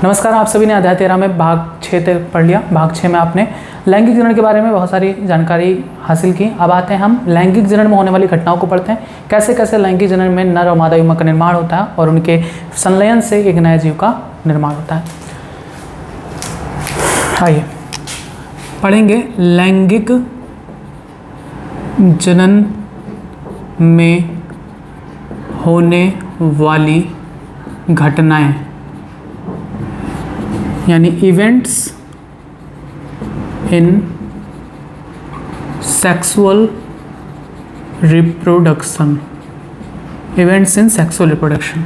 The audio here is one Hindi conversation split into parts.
नमस्कार, आप सभी ने अध्याय 13 में भाग 6 तक पढ़ लिया। भाग 6 में आपने लैंगिक जनन के बारे में बहुत सारी जानकारी हासिल की। अब आते हैं हम लैंगिक जनन में होने वाली घटनाओं को पढ़ते हैं। कैसे कैसे लैंगिक जनन में नर और मादा युग्मक का निर्माण होता है और उनके संलयन से एक नए जीव का निर्माण होता है। आइए पढ़ेंगे लैंगिक जनन में होने वाली घटनाएं यानी events in sexual reproduction. Events in sexual reproduction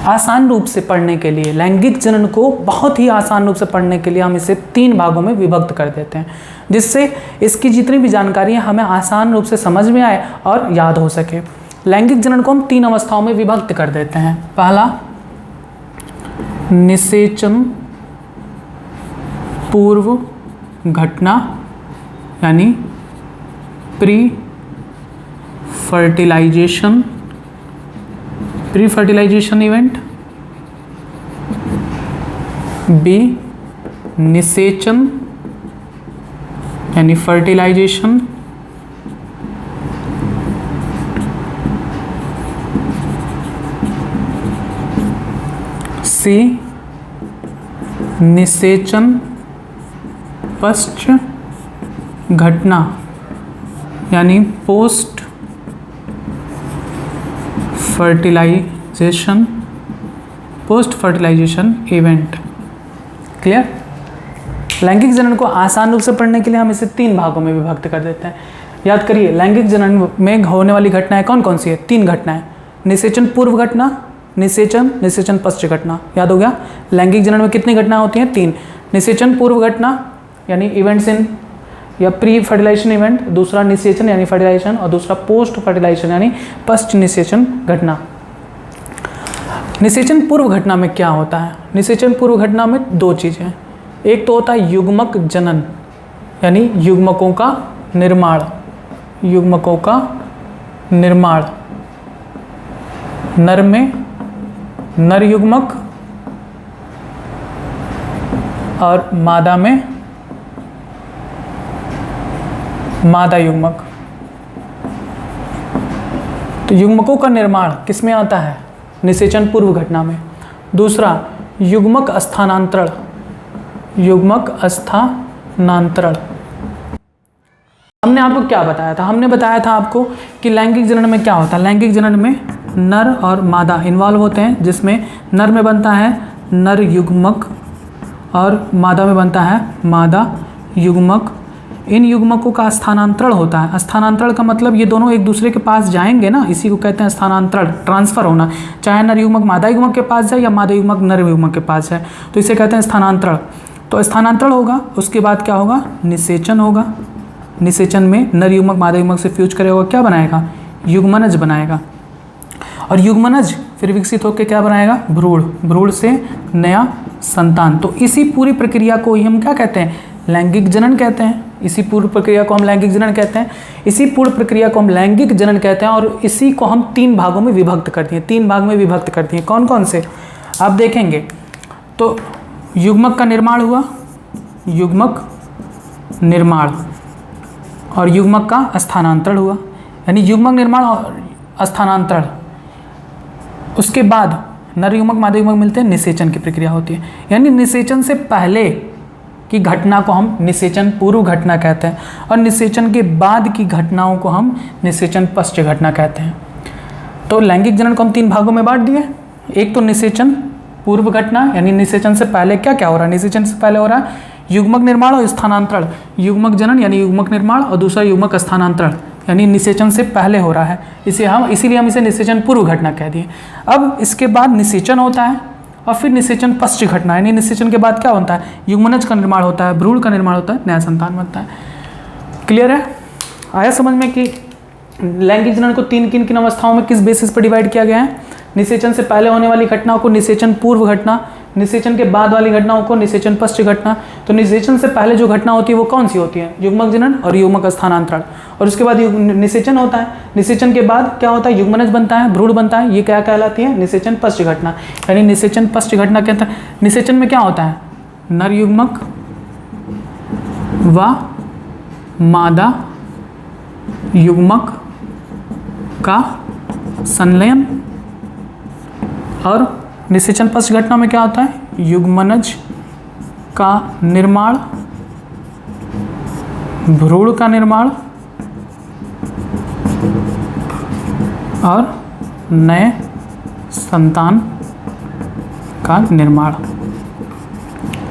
आसान रूप से पढ़ने के लिए, लैंगिक जनन को बहुत ही आसान रूप से पढ़ने के लिए हम इसे 3 भागों में विभक्त कर देते हैं, जिससे इसकी जितनी भी जानकारी हमें आसान रूप से समझ में आए और याद हो सके। लैंगिक जनन को हम 3 अवस्थाओं में विभक्त कर देते हैं। पहला, निषेचन पूर्व घटना यानी प्री फर्टिलाइजेशन इवेंट। बी, निषेचन यानी फर्टिलाइजेशन। सी, निषेचन पश्च घटना यानी पोस्ट फर्टिलाइजेशन इवेंट। क्लियर? लैंगिक जनन को आसान रूप से पढ़ने के लिए हम इसे 3 भागों में विभक्त कर देते हैं। याद करिए, लैंगिक जनन में होने वाली घटनाएं कौन कौन सी है? 3 घटनाएं। निषेचन पूर्व घटना, निषेचन पश्च घटना। याद हो गया? लैंगिक जनन में कितनी घटनाएं होती हैं? 3। निषेचन पूर्व घटना यानी इवेंट्स इन या प्री फर्टिलाइजेशन इवेंट, दूसरा निषेचन यानी फर्टिलाइजेशन, और दूसरा पोस्ट फर्टिलाइजेशन यानी पश्च निषेचन घटना। निषेचन पूर्व घटना में क्या होता है? निषेचन पूर्व घटना में 2 चीज़ें। एक तो होता है युग्मक जनन यानी युग्मकों का निर्माण। नर में नर युग्मक और मादा में मादा युग्मक। तो युग्मकों का निर्माण किस में आता है? निषेचन पूर्व घटना में। दूसरा, युग्मक स्थानांतरण। हमने आपको क्या बताया था? हमने बताया था आपको कि लैंगिक जनन में क्या होता है। लैंगिक जनन में नर और मादा इन्वॉल्व होते हैं, जिसमें नर में बनता है नर युग्मक और मादा में बनता है मादा युग्मक। इन युग्मकों का स्थानांतरण होता है। स्थानांतरण का मतलब ये दोनों एक दूसरे के पास जाएंगे ना, इसी को कहते हैं स्थानांतरण, ट्रांसफर होना। चाहे नर युग्मक मादा युग्मक के पास जाए या मादा युग्मक नर युग्मक के पास जाए, तो इसे कहते हैं स्थानांतरण। तो स्थानांतरण होगा, उसके बाद क्या होगा? निषेचन होगा। निषेचन में नर युग्मक मादा युग्मक से फ्यूज करेगा, क्या बनाएगा? युग्मनज बनाएगा। और युग्मनज फिर विकसित होकर क्या बनाएगा? भ्रूण से नया संतान। तो इसी पूरी प्रक्रिया को ही हम क्या कहते हैं? लैंगिक जनन कहते हैं। इसी पूर्ण प्रक्रिया को हम लैंगिक जनन कहते हैं। इसी पूर्ण प्रक्रिया को हम लैंगिक जनन कहते हैं और इसी को हम 3 भागों में विभक्त कर दिए। 3 भाग में विभक्त कर दिए। कौन कौन से आप देखेंगे तो युग्मक का निर्माण हुआ, युग्मक निर्माण, और युग्मक का स्थानांतरण हुआ यानी युग्मक निर्माण और स्थानांतरण। उसके बाद नर युग्मक मादा युग्मक मिलते हैं, निषेचन की प्रक्रिया होती है। यानी निषेचन से पहले की घटना को हम निषेचन पूर्व घटना कहते हैं और निषेचन के बाद की घटनाओं को हम निषेचन पश्च घटना कहते हैं। तो लैंगिक जनन को हम 3 भागों में बांट दिए। एक तो निषेचन पूर्व घटना यानी निषेचन से पहले क्या क्या हो रहा है? निषेचन से पहले हो रहा है युग्मक निर्माण और स्थानांतरण। युग्मक जनन यानी युग्मक निर्माण और दूसरा युग्मक स्थानांतरण यानी निषेचन से पहले हो रहा है। इसीलिए हम इसे निषेचन पूर्व घटना कह दिए। अब इसके बाद निषेचन होता है और फिर निषेचन पश्च घटना यानी निषेचन के बाद क्या होता है? युग्मनज का निर्माण होता है, भ्रूण का निर्माण होता है, नया संतान बनता है। क्लियर है? आया समझ में कि लैंगिक जनन को किन किन अवस्थाओं में किस बेसिस पर डिवाइड किया गया है? निषेचन से पहले होने वाली घटनाओं को निषेचन पूर्व घटना, निषेचन के बाद वाली घटनाओं को निषेचन पश्च घटना। तो निषेचन से पहले जो घटना होती है वो कौन सी होती है? युग्मक जनन और युग्मक स्थानांतरण। और उसके बाद निषेचन होता है। निषेचन के बाद क्या होता है? युग्मनज बनता है, भ्रूण बनता है। ये क्या कहलाती है? निषेचन पश्च घटना। यानी निषेचन पश्च घटना के अंदर निषेचन में क्या होता है? नर युग्मक व मादा युग्मक का संलयन। और निषेचन पश्च घटना में क्या होता है? युग्मनज का निर्माण, भ्रूण का निर्माण और नए संतान का निर्माण।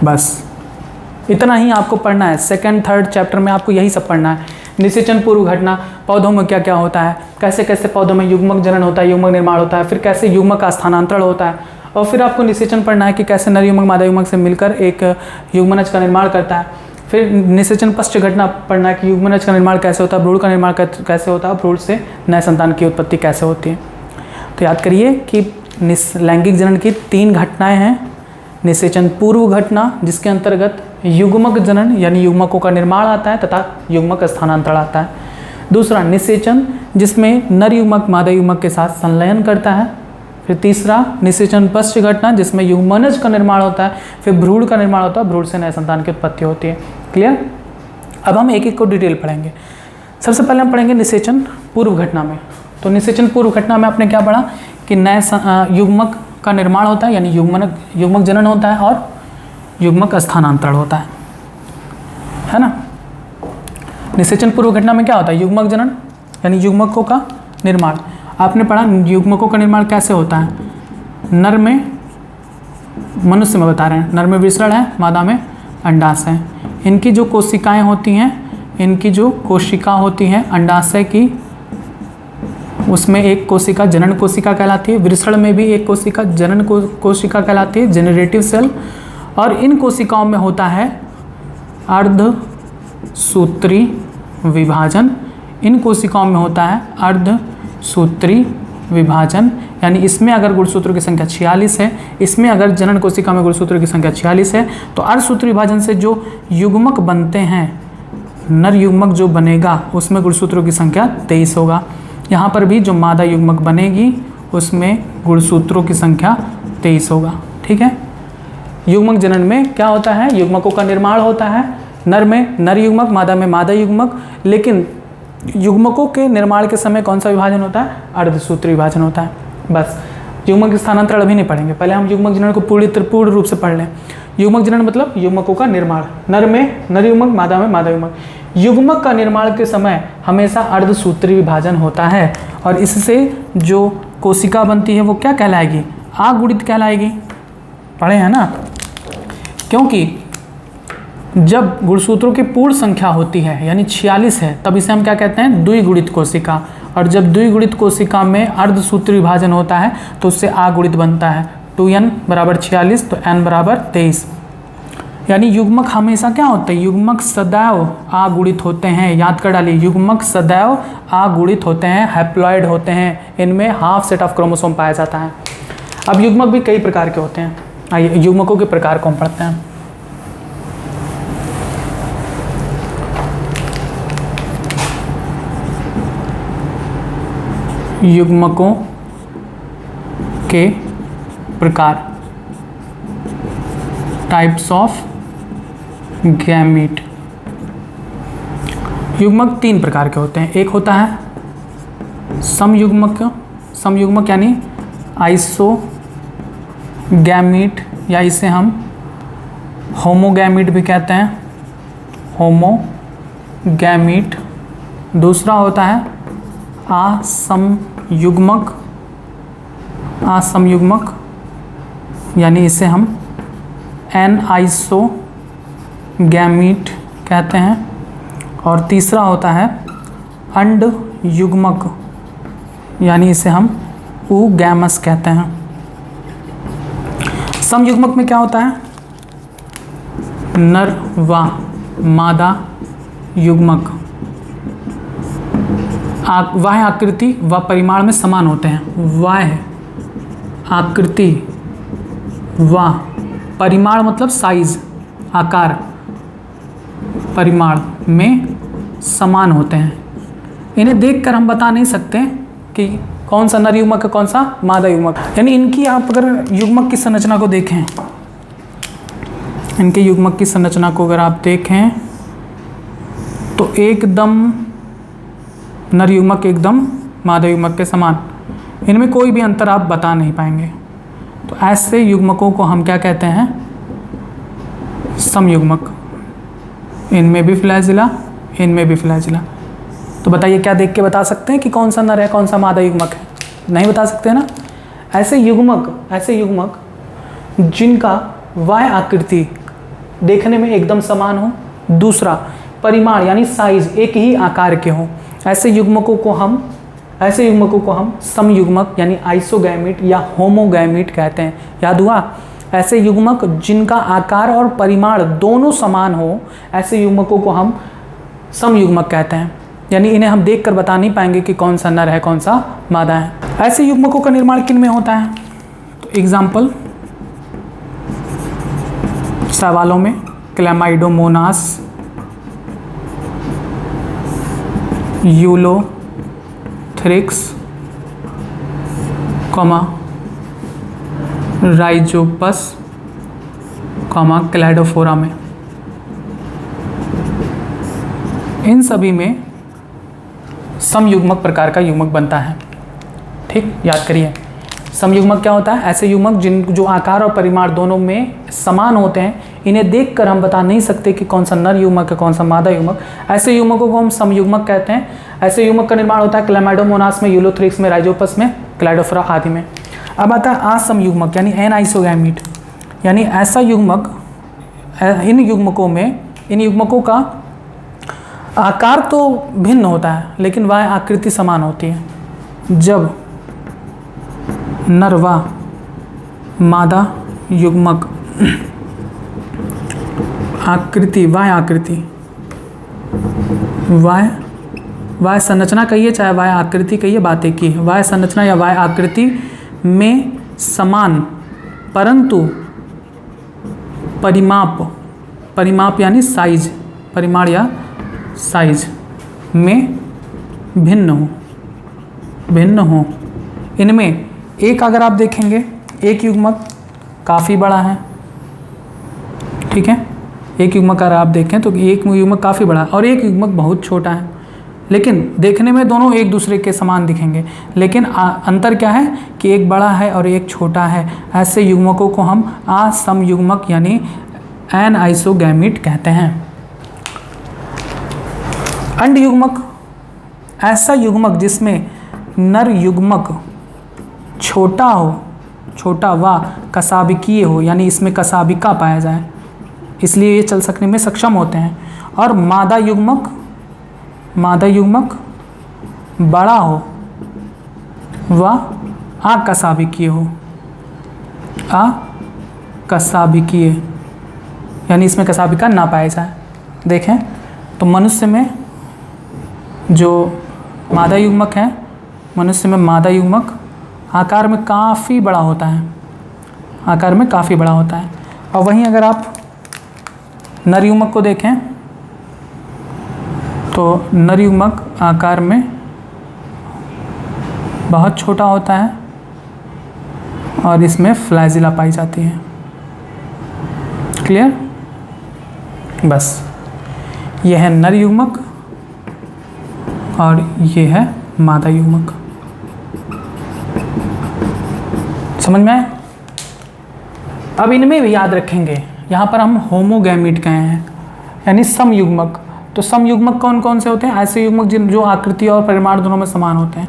बस इतना ही आपको पढ़ना है। सेकंड थर्ड चैप्टर में आपको यही सब पढ़ना है। निषेचन पूर्व घटना, पौधों में क्या क्या होता है, कैसे कैसे पौधों में युग्मक जनन होता है, युग्मक निर्माण होता है, फिर कैसे युग्मक का स्थानांतरण होता है, और फिर आपको निषेचन पढ़ना है कि कैसे नर युग्मक मादा युग्मक से मिलकर एक युग्मनज का निर्माण करता है। फिर निषेचन पश्च घटना पढ़ना है कि युग्मनज का निर्माण कैसे होता है, भ्रूण का निर्माण कैसे होता है, भ्रूण से नए संतान की उत्पत्ति कैसे होती है। तो याद करिए कि लैंगिक जनन की 3 घटनाएं हैं। निषेचन पूर्व घटना जिसके अंतर्गत युग्मक जनन यानी युग्मकों का निर्माण आता है तथा युग्मक स्थानांतरण आता है। दूसरा निषेचन जिसमें नर युग्मक मादा युग्मक के साथ संलयन करता है। फिर तीसरा निषेचन पश्च घटना जिसमें युग्मनज का निर्माण होता है, फिर भ्रूण का निर्माण होता है, भ्रूण से नए संतान की उत्पत्ति होती है। क्लियर? अब हम एक एक को डिटेल पढ़ेंगे। सबसे पहले हम पढ़ेंगे निषेचन पूर्व घटना में। तो निषेचन पूर्व घटना में आपने क्या पढ़ा कि नए युग्मक का निर्माण होता है यानी युग्मक जनन होता है और युग्मक स्थानांतरण होता है ना। निषेचन पूर्व घटना में क्या होता है? युग्मक जनन यानी युग्मकों का निर्माण। आपने पढ़ा युग्मकों का निर्माण कैसे होता है। नर में, मनुष्य में बता रहे हैं, नर में वृषण है, मादा में अंडाशय है। इनकी जो कोशिकाएं होती हैं, इनकी जो कोशिका होती हैं अंडाशय की, उसमें एक कोशिका जनन कोशिका कहलाती है। वृषण में भी एक कोशिका जनन कोशिका कहलाती है, जेनरेटिव सेल। और इन कोशिकाओं में होता है अर्धसूत्री विभाजन। इन कोशिकाओं में होता है अर्धसूत्री विभाजन, यानी इसमें अगर गुणसूत्रों की संख्या 46 है, इसमें अगर जनन कोशिका में गुणसूत्रों की संख्या 46 है, तो अर्धसूत्री विभाजन से जो युग्मक बनते हैं, नर युग्मक जो बनेगा उसमें गुणसूत्रों की संख्या 23 होगा। यहाँ पर भी जो मादा युग्मक बनेगी उसमें गुणसूत्रों की संख्या 23 होगा। ठीक है। युग्मक जनन में क्या होता है? युग्मकों का निर्माण होता है। नर में नर युग्मक, मादा में मादा युग्मक। लेकिन युग्मकों के निर्माण के समय कौन सा विभाजन होता है? अर्धसूत्री विभाजन होता है। बस युग्मक स्थानांतरण अभी नहीं पढ़ेंगे, पहले हम युग्मक जनन को पूर्ण रूप से पढ़ लें। युग्मक जनन मतलब युग्मकों का निर्माण। नर में नर युग्मक, मादा में मादा युग्मक। युग्मक का निर्माण के समय हमेशा अर्धसूत्री विभाजन होता है और इससे जो कोशिका बनती है वो क्या कहलाएगी? आगुणित कहलाएगी। पढ़े हैं ना? क्योंकि जब गुणसूत्रों की पूर्ण संख्या होती है यानी 46 है, तब इसे हम क्या कहते हैं? द्विगुणित कोशिका। और जब द्विगुणित कोशिका में अर्धसूत्री विभाजन होता है तो उससे आगुणित बनता है। 2n बराबर 46 तो n बराबर 23। यानी युग्मक हमेशा क्या होते हैं? युग्मक सदैव आगुणित होते हैं। याद कर डालिए, युग्मक सदैव आगुणित होते हैं, हैप्लॉइड होते हैं। इनमें हाफ सेट ऑफ क्रोमोसोम पाया जाता है। अब युग्मक भी कई प्रकार के होते हैं। आइए युग्मकों के प्रकार को हम पढ़ते हैं। युग्मकों के प्रकार, टाइप्स ऑफ गैमीट। युग्मक 3 प्रकार के होते हैं। एक होता है समयुग्मक, समयुग्मक यानी आइसोगैमीट, या इसे हम होमोगैमीट भी कहते हैं, होमोगैमीट। दूसरा होता है असमयुग्मक, असमयुग्मक यानी इसे हम एनआइसोगैमीट कहते हैं। और तीसरा होता है अंड युग्मक, यानी इसे हम ऊगैमस कहते हैं। समयुग्मक में क्या होता है? नर व मादा युग्मक वाह्य आकृति व परिमाण में समान होते हैं। वाह्य आकृति व परिमाण मतलब साइज, आकार, परिमाण में समान होते हैं। इन्हें देखकर हम बता नहीं सकते कि कौन सा नर युग्मक है कौन सा मादा युग्मक। यानी इनकी आप अगर युग्मक की संरचना को देखें, इनके युग्मक की संरचना को अगर आप देखें तो एकदम नर युग्मक एकदम मादा युग्मक के समान, इनमें कोई भी अंतर आप बता नहीं पाएंगे। तो ऐसे युग्मकों को हम क्या कहते हैं? समयुग्मक। इनमें भी फ्लैजिला, इनमें भी फ्लैजिला। तो बताइए क्या देख के बता सकते हैं कि कौन सा नर है कौन सा मादा युग्मक है? नहीं बता सकते ना। ऐसे युग्मक जिनका वाय आकृति देखने में एकदम समान हो, दूसरा परिमाण यानी साइज एक ही आकार के हो, ऐसे युग्मकों को हम समयुग्मक यानी आइसोगैमिट या होमोगैमिट कहते हैं। याद हुआ? ऐसे युग्मक जिनका आकार और परिमाण दोनों समान हो, ऐसे युग्मकों को हम समयुग्मक कहते हैं। यानी इन्हें हम देखकर बता नहीं पाएंगे कि कौन सा नर है कौन सा मादा है। ऐसे युग्मकों का निर्माण किन में होता है? तो एग्जाम्पल सवालों में क्लैमाइडोमोनास, यूलोथ्रिक्स, राइजोपस, क्लाइडोफोरा में, इन सभी में समयुग्मक प्रकार का युग्मक बनता है। ठीक, याद करिए समयुग्मक क्या होता है? ऐसे युग्मक जो आकार और परिमाण दोनों में समान होते हैं, इन्हें देखकर हम बता नहीं सकते कि कौन सा नर युग्मक है कौन सा मादा युग्मक। ऐसे युग्मकों को हम समयुग्मक कहते हैं। ऐसे युग्मक का निर्माण होता है क्लैमाइडोमोनास में, यूलोथ्रिक्स में, राइजोपस में, क्लाइडोफोरा आदि में। अब आता है असमयुग्मक यानी एनाइसोगैमिट, यानी ऐसा युग्मक, इन युग्मकों का आकार तो भिन्न होता है लेकिन वह आकृति समान होती है। जब नर व मादा युग्मक वाय संरचना कहिए चाहे वाय आकृति कहिए, बात एक ही है। वाय संरचना या वाय आकृति में समान परंतु परिमाप यानी साइज, परिमाण या साइज में भिन्न हो। इनमें एक अगर आप देखेंगे, एक युग्मक काफ़ी बड़ा है, ठीक है, एक युग्मक अगर आप देखें तो एक युग्मक काफ़ी बड़ा है और एक युग्मक बहुत छोटा है, लेकिन देखने में दोनों एक दूसरे के समान दिखेंगे, लेकिन अंतर क्या है कि एक बड़ा है और एक छोटा है। ऐसे युग्मकों को हम असमयुग्मक यानी एनाइसोगैमिट कहते हैं। अंड युग्मक, ऐसा युग्मक जिसमें नर युग्मक छोटा व कसाबिकीय हो, यानी इसमें कसाबिका पाया जाए, इसलिए ये चल सकने में सक्षम होते हैं। और मादा युग्मक बड़ा हो व अकसाबिकीय, यानी इसमें कसाबिका ना पाया जाए। देखें तो मनुष्य में जो मादा युग्मक है, मनुष्य में मादा युग्मक आकार में काफ़ी बड़ा होता है, और वहीं अगर आप नर युग्मक को देखें तो नर युग्मक आकार में बहुत छोटा होता है और इसमें फ्लैजिला पाई जाती है। क्लियर? बस यह है नर युग्मक और ये है मादा युग्मक। समझ में आया? अब इनमें भी याद रखेंगे, यहाँ पर हम होमोगैमिट कहे हैं यानी समयुग्मक। तो समयुग्मक कौन कौन से होते हैं? ऐसे युग्मक जो आकृति और परिमाण दोनों में समान होते हैं।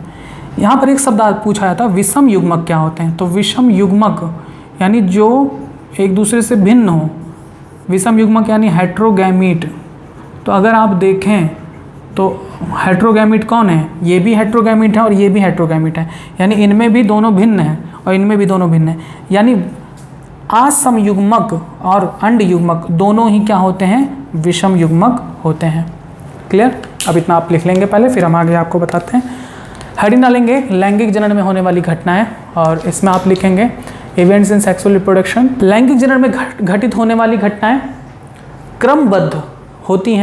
यहाँ पर एक शब्द पूछा जाता है विषम युग्मक क्या होते हैं? तो विषम युग्मक यानी जो एक दूसरे से भिन्न हो, विषम युग्मक यानी हेट्रोगैमिट। तो अगर आप देखें तो हेट्रोगैमिट कौन है? ये भी हेट्रोगैमिट है और ये भी हेट्रोगैमिट है, यानी इनमें भी दोनों भिन्न हैं और इनमें भी दोनों भिन्न हैं। यानी असमयुग्मक और अंड युग्मक दोनों ही क्या होते हैं? विषम युग्मक होते हैं। क्लियर? अब इतना आप लिख लेंगे पहले, फिर हम आगे आपको बताते हैं। हेडिंग डालेंगे लैंगिक जनन में होने वाली घटनाएं, और इसमें आप लिखेंगे इवेंट्स इन सेक्सुअल रिप्रोडक्शन। लैंगिक जनन में घटित होने वाली घटनाएं क्रमबद्ध होती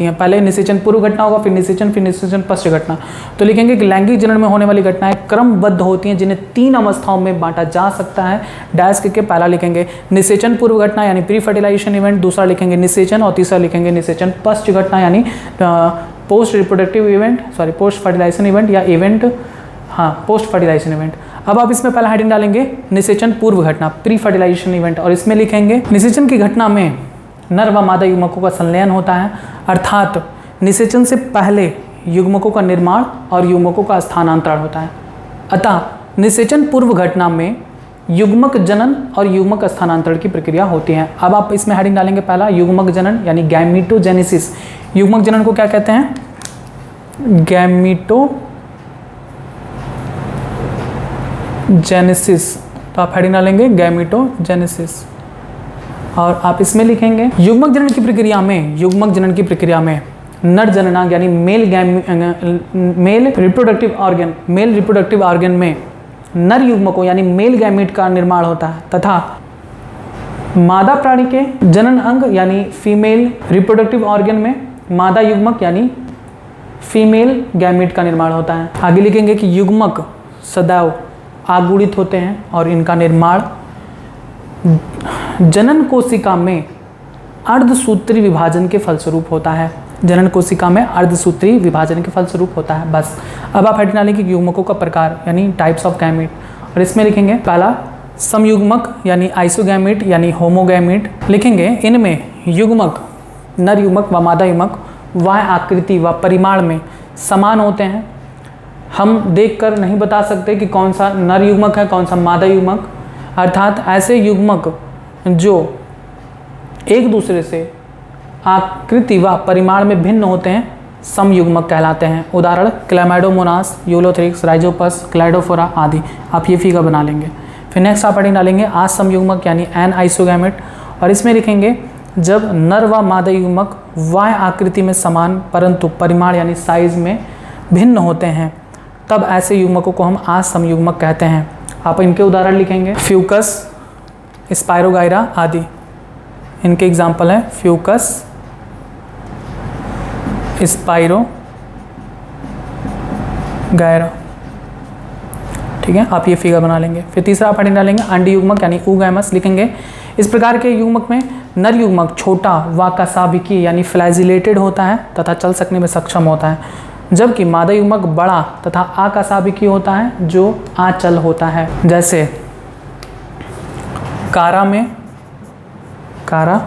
हैं, पहले निषेचन पूर्व घटना होगा, फिर निषेचन पश्च घटना। तो लिखेंगे कि लैंगिक जनन में होने वाली घटनाएं क्रमबद्ध होती हैं जिन्हें 3 अवस्थाओं में बांटा जा सकता है। डैश के पहला लिखेंगे निषेचन पूर्व घटना यानी प्री फर्टिलाइजेशन इवेंट, दूसरा लिखेंगे निषेचन और तीसरा लिखेंगे निषेचन पश्च घटना यानी post reproductive event, post fertilisation event या इवेंट, पोस्ट फर्टिलाइजेशन इवेंट। अब आप इसमें पहला हेडिंग डालेंगे निषेचन पूर्व घटना, प्री फर्टिलाइजेशन इवेंट, और इसमें लिखेंगे निषेचन की घटना में नर व मादा युग्मकों का संलयन होता है, अर्थात निषेचन से पहले युग्मकों का निर्माण और युग्मकों का स्थानांतरण होता है। अतः निषेचन पूर्व घटना में युग्मक जनन और युग्मक स्थानांतरण की प्रक्रिया होती है। अब आप इसमें हेडिंग डालेंगे पहला युग्मक जनन यानी गैमीटोजेनेसिस। युग्मक जनन को क्या कहते हैं? गैमीटोजेनेसिस। तो आप हेडिंग डालेंगे गैमीटोजेनेसिस और आप इसमें लिखेंगे युग्मक जनन की प्रक्रिया में नर जननांग यानी मेल रिप्रोडक्टिव ऑर्गन में नर युग्मकों यानी मेल गैमीट का निर्माण होता है तथा मादा प्राणी के जनन अंग यानी फीमेल रिप्रोडक्टिव ऑर्गन में मादा युग्मक यानी फीमेल गैमीट का निर्माण होता है। आगे लिखेंगे कि युग्मक सदैव आगुणित होते हैं और इनका निर्माण जनन कोशिका में अर्धसूत्री विभाजन के फलस्वरूप होता है। बस। अब आप हेडिंग डालेंगे युग्मकों का प्रकार यानी टाइप्स ऑफ गैमीट, और इसमें लिखेंगे पहला समयुग्मक यानी आइसोगैमीट यानी होमोगैमीट। लिखेंगे इनमें युग्मक नर युग्मक व मादा युग्मक वह आकृति व परिमाण में समान होते हैं। हम देखकर नहीं बता सकते कि कौन सा नर युग्मक है कौन सा मादा युग्मक, अर्थात ऐसे युग्मक जो एक दूसरे से आकृति व परिमाण में भिन्न होते हैं समयुग्मक कहलाते हैं। उदाहरण क्लैमाइडोमोनास, यूलोथ्रिक्स, राइजोपस, क्लाइडोफोरा आदि। आप ये फिगर बना लेंगे। फिर नेक्स्ट आप हेडिंग डालेंगे असमयुग्मक यानी एन आइसोगैमेट, और इसमें लिखेंगे जब नर व मादा युग्मक वाय आकृति में समान परंतु परिमाण यानी साइज में भिन्न होते हैं तब ऐसे युग्मकों को हम असमयुग्मक कहते हैं। आप इनके उदाहरण लिखेंगे फ्यूकस, स्पायरोगायरा आदि। इनके एग्जाम्पल है फ्यूकस, स्पायरोगायरा। ठीक है, आप ये फिगर बना लेंगे। फिर तीसरा आप हेडिंग डालेंगे अंडी युग्मक यानी ऊगैमस। लिखेंगे इस प्रकार के युग्मक में नर युग्मक छोटा व कसाभिकी यानी फ्लैजिलेटेड होता है तथा चल सकने में सक्षम होता है, जबकि मादा युग्मक बड़ा तथा आकसाभिकी होता है जो आचल होता है। जैसे कारा में कारा,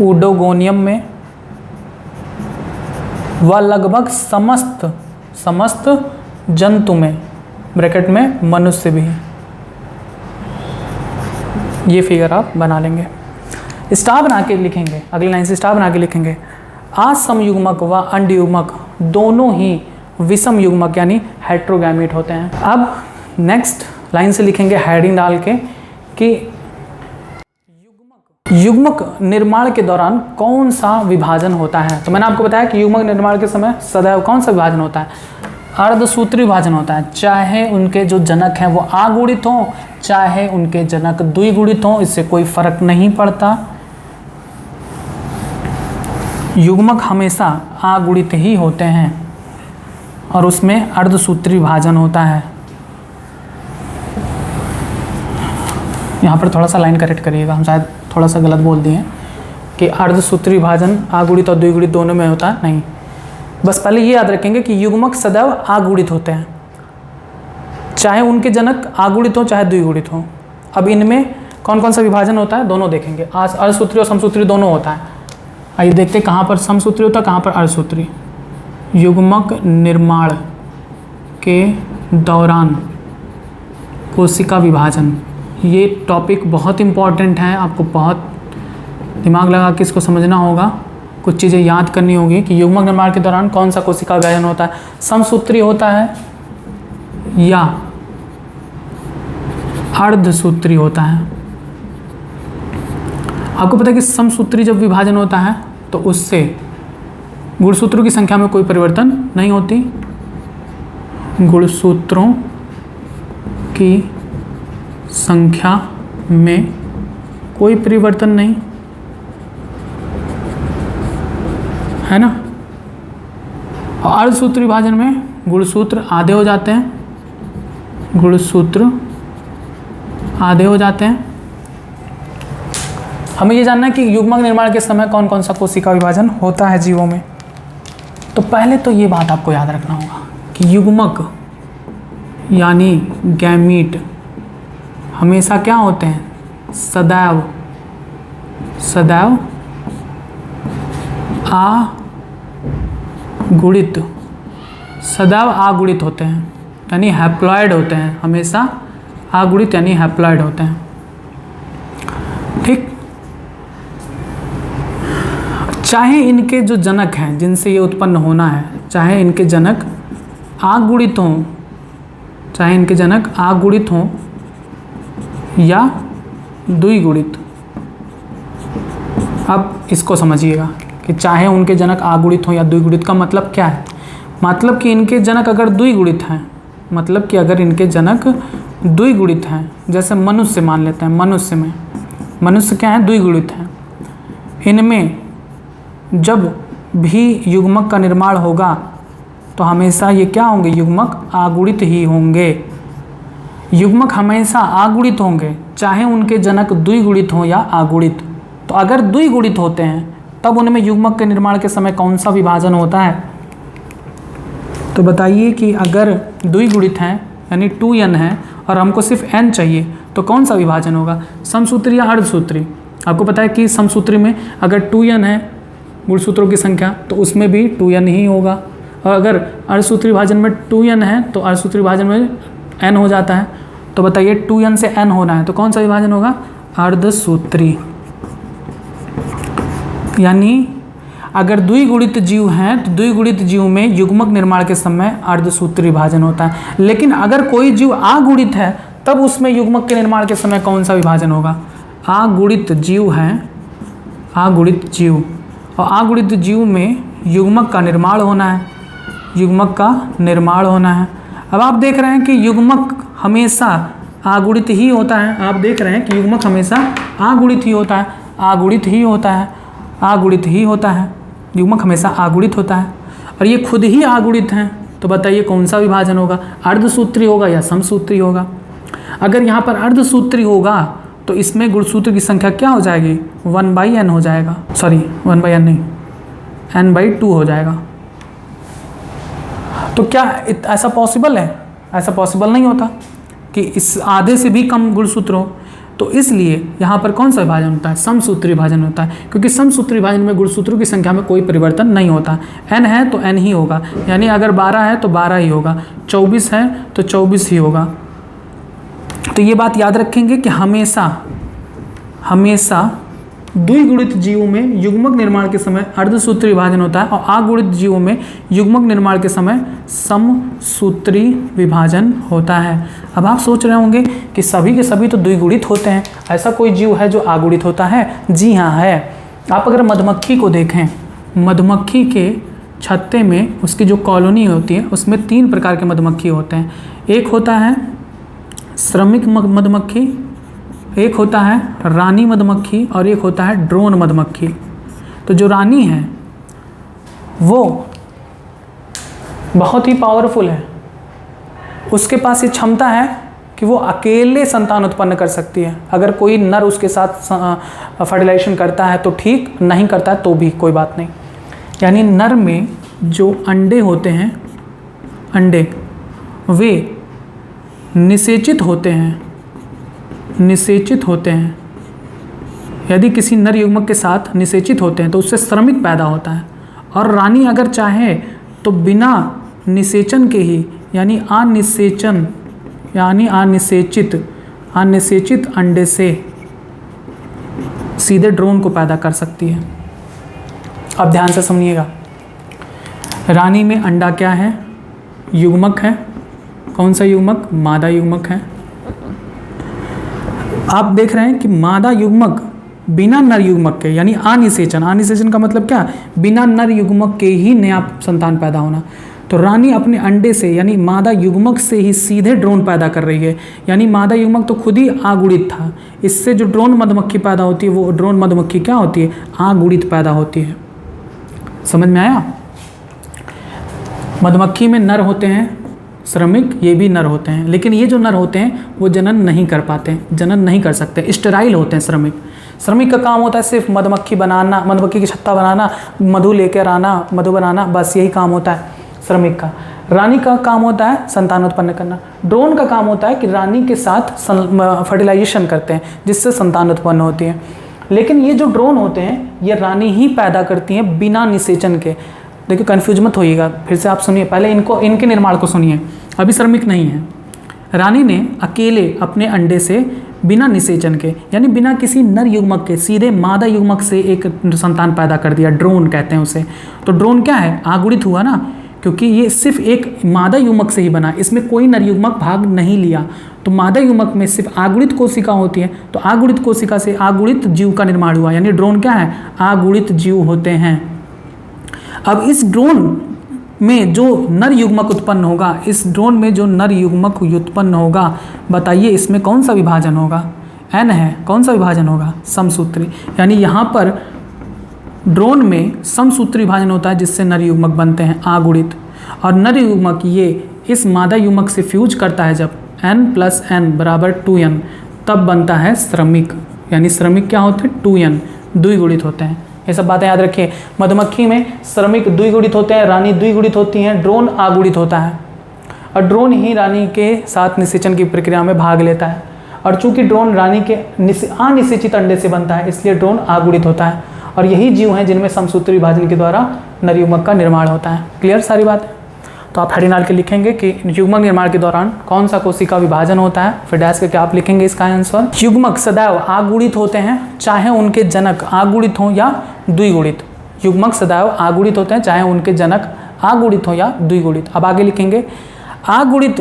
ऊडोगोनियम में व लगभग समस्त जंतु में, ब्रैकेट में मनुष्य भी। ये फिगर आप बना लेंगे। स्टार बना के लिखेंगे, अगली लाइन से स्टार बना के लिखेंगे असमयुग्मक व अंडयुग्मक दोनों ही विषम युग्मक यानी हेट्रोगैमीट होते हैं। अब नेक्स्ट लाइन से लिखेंगे हेडिंग डाल के कि युग्मक निर्माण के दौरान कौन सा विभाजन होता है। तो मैंने आपको बताया कि युग्मक निर्माण के समय सदैव कौन सा विभाजन होता है? अर्धसूत्री विभाजन होता है। चाहे उनके जो जनक हैं वो आगुणित हों, चाहे उनके जनक द्विगुणित हों, इससे कोई फर्क नहीं पड़ता। युग्मक हमेशा आगुणित ही होते हैं और उसमें अर्धसूत्री विभाजन होता है। यहाँ पर थोड़ा सा लाइन करेक्ट करिएगा, हम शायद थोड़ा सा गलत बोल दिए कि अर्धसूत्री विभाजन आगुणित और द्विगुणित दोनों में होता है, नहीं। बस पहले ये याद रखेंगे कि युग्मक सदैव आगुणित होते हैं, चाहे उनके जनक आगुणित हो चाहे द्विगुणित हो। अब इनमें कौन कौन सा विभाजन होता है दोनों देखेंगे। अर्धसूत्री और समसूत्री दोनों होता है। आइए देखते हैं कहाँ पर समसूत्री होता है कहाँ पर अर्धसूत्री। युग्मक निर्माण के दौरान कोशिका विभाजन, ये टॉपिक बहुत इम्पॉर्टेंट है, आपको बहुत दिमाग लगा के इसको समझना होगा, कुछ चीज़ें याद करनी होगी कि युग्मक निर्माण के दौरान कौन सा कोशिका विभाजन होता है, समसूत्री होता है या अर्धसूत्री होता है। आपको पता है कि समसूत्री जब विभाजन होता है तो उससे गुणसूत्रों की संख्या में कोई परिवर्तन नहीं होती, गुणसूत्रों की संख्या में कोई परिवर्तन नहीं, है ना। और अर्धसूत्री विभाजन में गुणसूत्र आधे हो जाते हैं, गुणसूत्र आधे हो जाते हैं। हमें ये जानना है कि युग्मक निर्माण के समय कौन कौन सा कोशिका विभाजन होता है जीवों में। तो पहले तो ये बात आपको याद रखना होगा कि युग्मक यानी गैमीट हमेशा क्या होते हैं, सदैव सदैव आगुणित, सदैव आगुणित होते हैं, यानी हैप्लॉइड होते हैं, हमेशा आगुणित यानी हैप्लॉइड होते हैं। ठीक, चाहे इनके जो जनक हैं जिनसे ये उत्पन्न होना है, चाहे इनके जनक आगुणित हों, चाहे इनके जनक आगुणित हों या द्विगुणित। अब इसको समझिएगा कि चाहे उनके जनक आगुणित हों या द्विगुणित का मतलब क्या है। मतलब कि इनके जनक अगर द्विगुणित हैं, मतलब कि अगर इनके जनक द्विगुणित हैं, जैसे मनुष्य मान लेते हैं, मनुष्य में मनुष्य क्या है, द्विगुणित हैं। इनमें जब भी युग्मक का निर्माण होगा तो हमेशा ये क्या होंगे, युग्मक आगुणित ही होंगे। युग्मक हमेशा आगुणित होंगे, चाहे उनके जनक द्विगुणित हों या आगुणित। तो अगर द्विगुणित होते हैं तब उनमें युग्मक के निर्माण के समय कौन सा विभाजन होता है। तो बताइए कि अगर द्विगुणित हैं यानी 2n है और हमको सिर्फ n चाहिए तो कौन सा विभाजन होगा, समसूत्री या अर्धसूत्री। आपको पता है कि समसूत्री में अगर 2n है गुणसूत्रों की संख्या तो उसमें भी 2n ही होगा, और अगर अर्धसूत्री विभाजन में 2n है तो अर्धसूत्री विभाजन में n हो जाता है। तो बताइए 2n से n होना है तो कौन सा विभाजन होगा, अर्धसूत्री। यानी अगर द्विगुणित जीव हैं तो द्विगुणित जीव में युग्मक निर्माण के समय अर्धसूत्री विभाजन होता है। लेकिन अगर कोई जीव आगुणित है तब उसमें युग्मक के निर्माण के समय कौन सा विभाजन होगा, आगुणित जीव हैं, आगुणित जीव, और आगुणित जीव में युग्मक का निर्माण होना है, युग्मक का निर्माण होना है। अब आप देख रहे हैं कि युग्मक हमेशा आगुणित ही होता है, आप देख रहे हैं कि युग्मक हमेशा आगुणित ही होता है, आगुणित ही होता है, आगुणित ही होता है, युग्मक हमेशा आगुणित होता है। और ये खुद ही आगुणित हैं, तो बताइए कौन सा विभाजन होगा, अर्धसूत्री होगा या समसूत्री होगा। अगर यहाँ पर अर्धसूत्री होगा तो इसमें गुणसूत्र की संख्या क्या हो जाएगी, 1/n हो जाएगा, सॉरी 1/n नहीं, n/2 हो जाएगा। तो क्या ऐसा पॉसिबल है, ऐसा पॉसिबल नहीं होता कि इस आधे से भी कम गुणसूत्र हो। तो इसलिए यहाँ पर कौन सा विभाजन होता है, समसूत्री विभाजन होता है, क्योंकि समसूत्री विभाजन में गुणसूत्रों की संख्या में कोई परिवर्तन नहीं होता। n है तो n ही होगा, यानी अगर 12 है तो 12 ही होगा, 24 है तो 24 ही होगा। तो ये बात याद रखेंगे कि हमेशा हमेशा द्विगुणित जीवों में युग्मक निर्माण के समय अर्धसूत्री विभाजन होता है और आगुणित जीवों में युग्मक निर्माण के समय समसूत्री विभाजन होता है। अब आप सोच रहे होंगे कि सभी के सभी तो द्विगुणित होते हैं, ऐसा कोई जीव है जो आगुणित होता है? जी हाँ है। आप अगर मधुमक्खी को देखें, मधुमक्खी के छत्ते में उसकी जो कॉलोनी होती है उसमें 3 प्रकार के मधुमक्खी होते हैं। एक होता है श्रमिक मधुमक्खी, एक होता है रानी मधुमक्खी और एक होता है ड्रोन मधुमक्खी। तो जो रानी है वो बहुत ही पावरफुल है, उसके पास ये क्षमता है कि वो अकेले संतान उत्पन्न कर सकती है। अगर कोई नर उसके साथ फर्टिलाइजेशन करता है तो ठीक, नहीं करता है तो भी कोई बात नहीं। यानी नर में जो अंडे होते हैं, अंडे वे निषेचित होते हैं, निषेचित होते हैं। यदि किसी नर युग्मक के साथ निषेचित होते हैं तो उससे श्रमिक पैदा होता है। और रानी अगर चाहे तो बिना निषेचन के ही, यानी अनिषेचन यानी अनिषेचित अंडे से सीधे ड्रोन को पैदा कर सकती है। अब ध्यान से सुनिएगा, रानी में अंडा क्या है, युग्मक है। कौन सा युग्मक? मादा युग्मक है। आप देख रहे हैं कि मादा युग्मक बिना नर युग्मक के, यानी अनिषेचन, अनिषेचन का मतलब क्या, बिना नर युग्मक के ही नया संतान पैदा होना। तो रानी अपने अंडे से यानी मादा युग्मक से ही सीधे ड्रोन पैदा कर रही है, यानी मादा युग्मक तो खुद ही आगुड़ित था, इससे जो ड्रोन मधुमक्खी पैदा होती है वो ड्रोन मधुमक्खी क्या होती है, आगुड़ित पैदा होती है। समझ में आया? मधुमक्खी में नर होते हैं श्रमिक, ये भी नर होते हैं, लेकिन ये जो नर होते हैं वो जनन नहीं कर पाते, जनन नहीं कर सकते, स्टेराइल होते हैं श्रमिक। श्रमिक का काम होता है सिर्फ मधुमक्खी बनाना, मधुमक्खी की छत्ता बनाना, मधु लेकर आना, मधु बनाना, बस यही काम होता है श्रमिक का। रानी का काम होता है संतान उत्पन्न करना। ड्रोन का काम होता है कि रानी के साथ फर्टिलाइजेशन करते हैं जिससे संतान उत्पन्न होती है। लेकिन ये जो ड्रोन होते हैं ये रानी ही पैदा करती हैं बिना निषेचन के। देखिए कन्फ्यूज मत होइएगा, फिर से आप सुनिए, पहले इनके निर्माण को सुनिए। अभी श्रमिक नहीं है, रानी ने अकेले अपने अंडे से बिना निषेचन के यानी बिना किसी नर युग्मक के सीधे मादा युग्मक से एक संतान पैदा कर दिया, ड्रोन कहते हैं उसे। तो ड्रोन क्या है, आगुड़ित हुआ ना, क्योंकि ये सिर्फ एक मादा युग्मक से ही बना, इसमें कोई नर युग्मक भाग नहीं लिया। तो मादा युग्मक में सिर्फ आगुड़ित कोशिका होती है, तो आगुड़ित कोशिका से आगुड़ित जीव का निर्माण हुआ, यानी ड्रोन क्या है, आगुड़ित जीव होते हैं। अब इस ड्रोन में जो नर युग्मक उत्पन्न होगा, इस ड्रोन में जो नर युग्मक उत्पन्न होगा, बताइए इसमें कौन सा विभाजन होगा, एन है, कौन सा विभाजन होगा, समसूत्री। यानी यहाँ पर ड्रोन में समसूत्री विभाजन होता है जिससे नर युग्मक बनते हैं आगुड़ित, और नर युग्मक ये इस मादा युग्मक से फ्यूज करता है जब n + n = 2n, तब बनता है श्रमिक। यानी श्रमिक क्या होते हैं, 2n, द्विगुणित होते हैं। ये सब बातें याद रखिए। मधुमक्खी में श्रमिक द्विगुणित होते हैं, रानी द्विगुणित होती हैं, ड्रोन आगुड़ित होता है, और ड्रोन ही रानी के साथ निषेचन की प्रक्रिया में भाग लेता है। और चूंकि ड्रोन रानी के अनिषेचित अंडे से बनता है इसलिए ड्रोन आगुड़ित होता है, और यही जीव हैं जिनमें समसूत्री विभाजन के द्वारा नर युग्मक का निर्माण होता है। क्लियर सारी बात है? तो आप हेडिंग डाल के लिखेंगे कि युग्मक निर्माण के दौरान कौन सा कोशिका विभाजन होता है, फिर डैश करके आप लिखेंगे इसका आंसर। युग्मक सदैव आगुड़ित होते हैं चाहे उनके जनक आगुड़ित हों या द्विगुणित। युग्मक सदैव आगुड़ित होते हैं चाहे उनके जनक आगुड़ित हों या द्विगुणित। अब आगे लिखेंगे आगुड़ित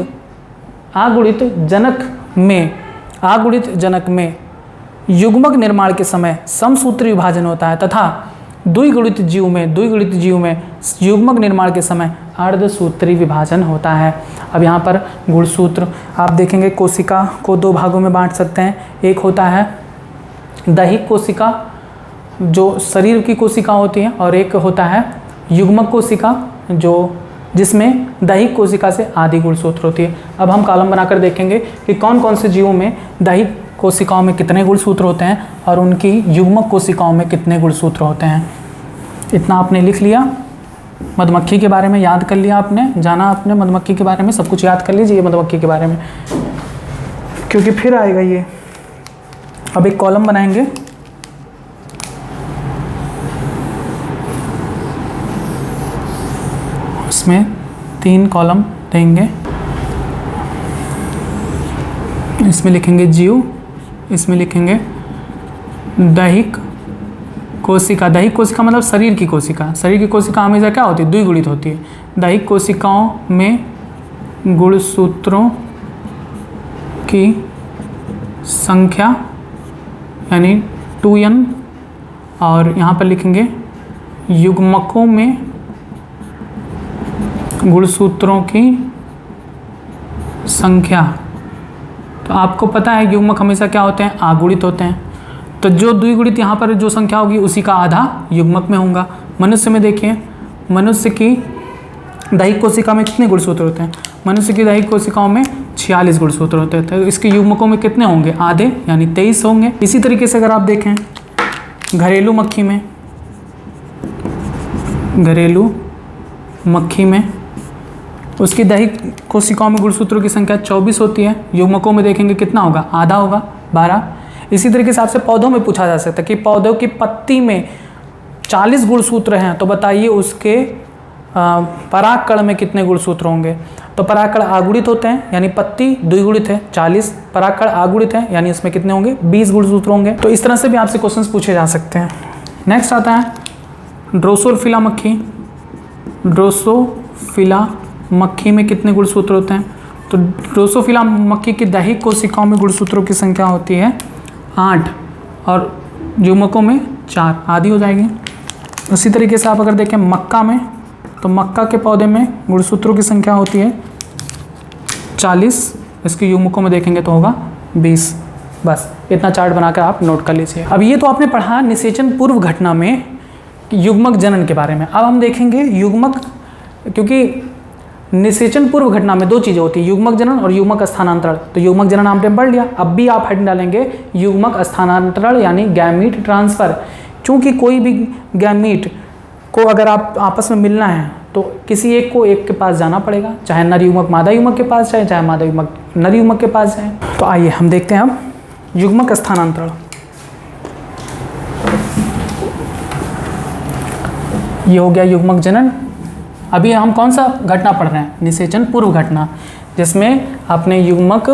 जनक में युग्मक निर्माण के समय समसूत्री विभाजन होता है, तथा द्विगुणित जीव में युग्मक निर्माण के समय अर्धसूत्री विभाजन होता है। अब यहाँ पर गुणसूत्र आप देखेंगे, कोशिका को दो भागों में बांट सकते हैं। एक होता है दैहिक कोशिका जो शरीर की कोशिका होती है, और एक होता है युग्मक कोशिका जिसमें दैहिक कोशिका से आदि गुणसूत्र होती है। अब हम कॉलम बनाकर देखेंगे कि कौन कौन से जीवों में दैहिक कोशिकाओं में कितने गुणसूत्र होते हैं और उनकी युग्मक कोशिकाओं में कितने गुणसूत्र होते हैं। इतना आपने लिख लिया, मधुमक्खी के बारे में याद कर लिया आपने, जाना आपने मधुमक्खी के बारे में, सब कुछ याद कर लीजिए मधुमक्खी के बारे में, क्योंकि फिर आएगा ये। अब एक कॉलम बनाएंगे, इसमें 3 कॉलम देंगे। इसमें लिखेंगे जीव, इसमें लिखेंगे दैहिक कोशिका। दैहिक कोशिका मतलब शरीर की कोशिका। शरीर की कोशिका हमेशा क्या होती है, द्विगुणित होती है। दैहिक कोशिकाओं में गुणसूत्रों की संख्या यानी 2n, और यहाँ पर लिखेंगे युग्मकों में गुणसूत्रों की संख्या। तो आपको पता है युग्मक हमेशा क्या होते हैं, आगुणित होते हैं। तो जो द्विगुणित यहाँ पर जो संख्या होगी उसी का आधा युग्मक में होगा। मनुष्य में देखिए, मनुष्य की दैहिक कोशिका में कितने गुणसूत्र होते हैं, मनुष्य की दैहिक कोशिकाओं में 46 गुणसूत्र होते हैं। तो इसके युग्मकों में कितने होंगे, आधे यानी 23 होंगे। इसी तरीके से अगर आप देखें घरेलू मक्खी में उसकी दैहिक कोशिकाओं में गुणसूत्रों की संख्या 24 होती है। युग्मकों में देखेंगे कितना होगा, आधा होगा, 12। इसी तरीके से आपसे पौधों में पूछा जा सकता है कि पौधों की पत्ती में 40 गुणसूत्र हैं, तो बताइए उसके परागकण में कितने गुणसूत्र होंगे। तो परागकण आगुणित होते हैं यानी पत्ती द्विगुणित है 40, परागकण आगुणित है यानी इसमें कितने होंगे, 20 गुणसूत्र होंगे। तो इस तरह से भी आपसे क्वेश्चंस पूछे जा सकते हैं। नेक्स्ट आता है ड्रोसोफिला मक्खी। ड्रोसोफिला मक्खी में कितने गुणसूत्र होते हैं। तो ड्रोसोफिला मक्खी की दैहिक कोशिकाओं में गुणसूत्रों की संख्या होती है 8, और युग्मकों में 4, आधी हो जाएगी। उसी तरीके से आप अगर देखें मक्का में तो मक्का के पौधे में गुणसूत्रों की संख्या होती है 40, इसके युग्मकों में देखेंगे तो होगा 20। बस इतना चार्ट बनाकर आप नोट कर लीजिए। अब ये तो आपने पढ़ा निषेचन पूर्व घटना में युग्मक जनन के बारे में। अब हम देखेंगे युग्मक, क्योंकि निषेचन पूर्व घटना में दो चीज़ें होती है, युग्मक जनन और युग्मक स्थानांतरण। तो युग्मक जनन आपने पढ़ लिया, अब भी आप हेडिंग डालेंगे युग्मक स्थानांतरण यानी गैमीट ट्रांसफर। चूंकि कोई भी गैमीट को अगर आप आपस में मिलना है तो किसी एक को एक के पास जाना पड़ेगा, चाहे नर युग्मक मादा युग्मक के पास जाए, चाहे मादा युग्मक नर युग्मक के पास जाए। तो आइए हम देखते हैं अब युग्मक स्थानांतरण। ये हो गया युग्मक जनन। अभी हम कौन सा घटना पढ़ रहे हैं? निषेचन पूर्व घटना, जिसमें आपने युग्मक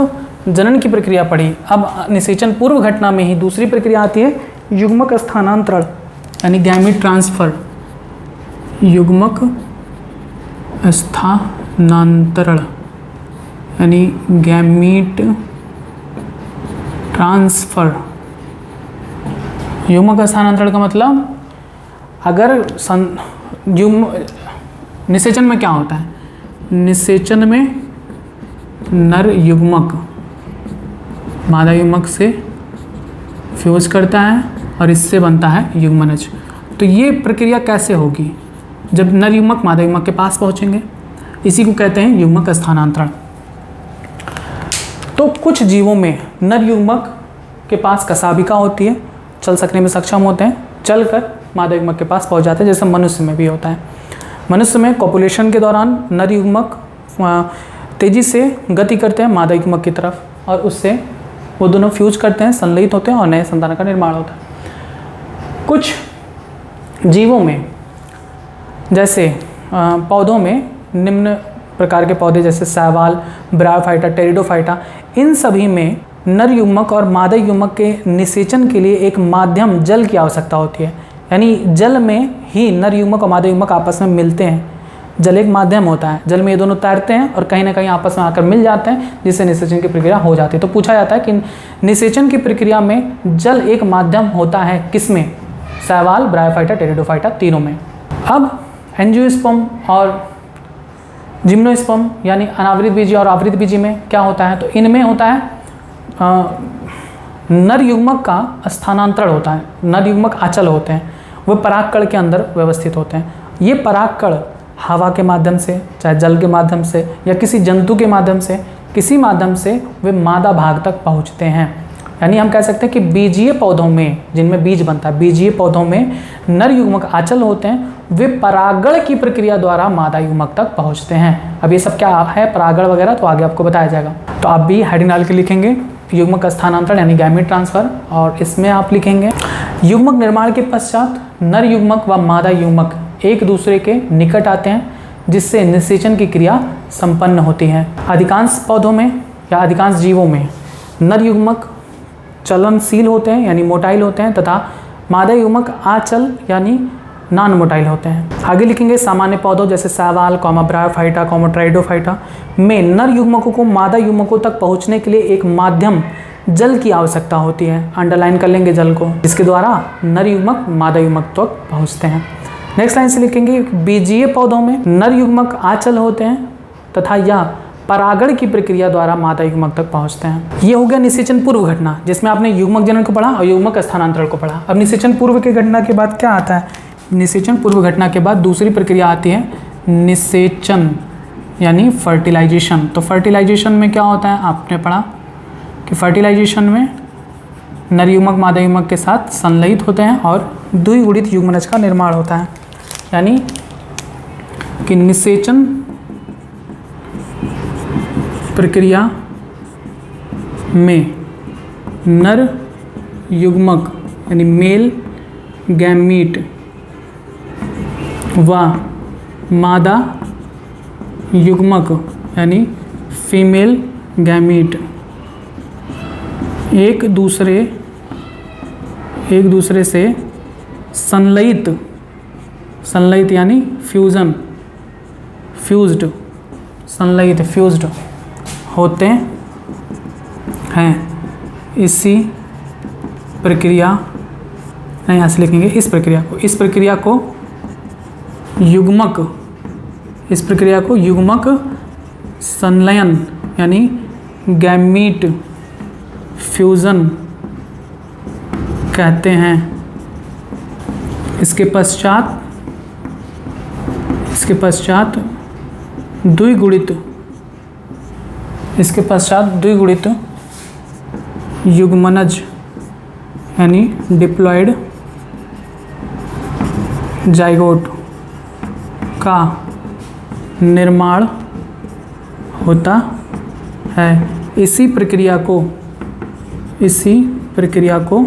जनन की प्रक्रिया पढ़ी। अब निषेचन पूर्व घटना में ही दूसरी प्रक्रिया आती है युग्मक स्थानांतरण यानी गैमीट ट्रांसफर। युग्मक स्थानांतरण यानी गैमीट ट्रांसफर। युग्मक स्थानांतरण का मतलब अगर निषेचन में क्या होता है? निषेचन में नर युग्मक मादा युग्मक से फ्यूज करता है और इससे बनता है युग्मनज। तो ये प्रक्रिया कैसे होगी? जब नर युग्मक मादा युग्मक के पास पहुंचेंगे, इसी को कहते हैं युग्मक स्थानांतरण। तो कुछ जीवों में नर युग्मक के पास कसाबिका होती है, चल सकने में सक्षम होते हैं, चलकर मादा युग्मक के पास पहुंच जाते हैं, जैसे मनुष्य में भी होता है। मनुष्य में कॉपुलेशन के दौरान नर युग्मक तेजी से गति करते हैं मादा युग्मक की तरफ और उससे वो दोनों फ्यूज करते हैं, संलयित होते हैं और नए संतान का निर्माण होता है। कुछ जीवों में जैसे पौधों में निम्न प्रकार के पौधे जैसे शैवाल, ब्रायोफाइटा, टेरिडोफाइटा, इन सभी में नर युग्मक और मादा युग्मक के निषेचन के लिए एक माध्यम जल की आवश्यकता होती है। यानी जल में ही नर युग्मक और मादा युग्मक आपस में मिलते हैं। जल एक माध्यम होता है, जल में ये दोनों तैरते हैं और कहीं ना कहीं आपस में आकर मिल जाते हैं, जिससे निषेचन की प्रक्रिया हो जाती है। तो पूछा जाता है कि निषेचन की प्रक्रिया में जल एक माध्यम होता है किसमें? शैवाल, ब्रायोफाइटा, टेरिडोफाइटा, तीनों में। अब एंजियोस्पर्म और जिम्नोस्पर्म यानी अनावृत बीजी और आवृत बीजी में क्या होता है? तो इनमें होता है नर युग्मक का स्थानांतरण होता है। नर युग्मक आचल होते हैं, वो परागकण के अंदर व्यवस्थित होते हैं। ये परागकण हवा के माध्यम से, चाहे जल के माध्यम से या किसी जंतु के माध्यम से, किसी माध्यम से वे मादा भाग तक पहुंचते हैं। यानी हम कह सकते हैं कि बीजीय पौधों में, जिनमें बीज बनता है, बीजीय पौधों में नर युग्मक आचल होते हैं, वे परागण की प्रक्रिया द्वारा मादा युग्मक तक पहुंचते हैं। अब ये सब क्या है परागण वगैरह, तो आगे आपको बताया जाएगा। तो आप भी हेडिंग डाल के लिखेंगे युग्मक स्थानांतरण यानी गैमीट ट्रांसफर, और इसमें आप लिखेंगे युग्मक निर्माण के पश्चात नर युग्मक व मादा युग्मक एक दूसरे के निकट आते हैं, जिससे निषेचन की क्रिया संपन्न होती है। अधिकांश पौधों में या अधिकांश जीवों में नर युग्मक चलनशील होते हैं यानी मोटाइल होते हैं, तथा मादा युग्मक आचल यानी नॉन मोटाइल होते हैं। आगे लिखेंगे सामान्य पौधों जैसे शैवाल, ब्रायोफाइटा, टेरिडोफाइटा में नर युग्मकों को मादा युग्मकों तक पहुंचने के लिए एक माध्यम जल की आवश्यकता होती है। अंडरलाइन कर लेंगे जल को, इसके द्वारा नर युग्मक मादा युग्मक तक पहुंचते हैं। नेक्स्ट लाइन से लिखेंगे बीजीय पौधों में नर युग्मक आचल होते हैं तथा यह परागण की प्रक्रिया द्वारा मादा युग्मक तक पहुंचते हैं। ये हो गया निषेचन पूर्व घटना, जिसमें आपने युग्मक जनन को पढ़ा और युग्मक स्थानांतरण को पढ़ा। अब निषेचन पूर्व की घटना के बाद क्या आता है? निषेचन पूर्व घटना के बाद दूसरी प्रक्रिया आती है निषेचन यानी फर्टिलाइजेशन। तो फर्टिलाइजेशन में क्या होता है? आपने पढ़ा कि फर्टिलाइजेशन में नर युग्मक मादा युग्मक के साथ संलयित होते हैं और द्विगुणित युग्मनज का निर्माण होता है। यानी कि निषेचन प्रक्रिया में नर युग्मक यानी मेल गैमीट व मादा युग्मक यानी फीमेल गैमीट एक दूसरे से संलयित यानी फ्यूज्ड होते हैं। इसी प्रक्रिया नहीं, ऐसे लिखेंगे इस प्रक्रिया को युग्मक इस प्रक्रिया को युग्मक संलयन यानी गैमीट फ्यूजन कहते हैं। इसके पश्चात द्विगुणित युग्मनज यानी डिप्लॉयड जाइगोट का निर्माण होता है। इसी प्रक्रिया को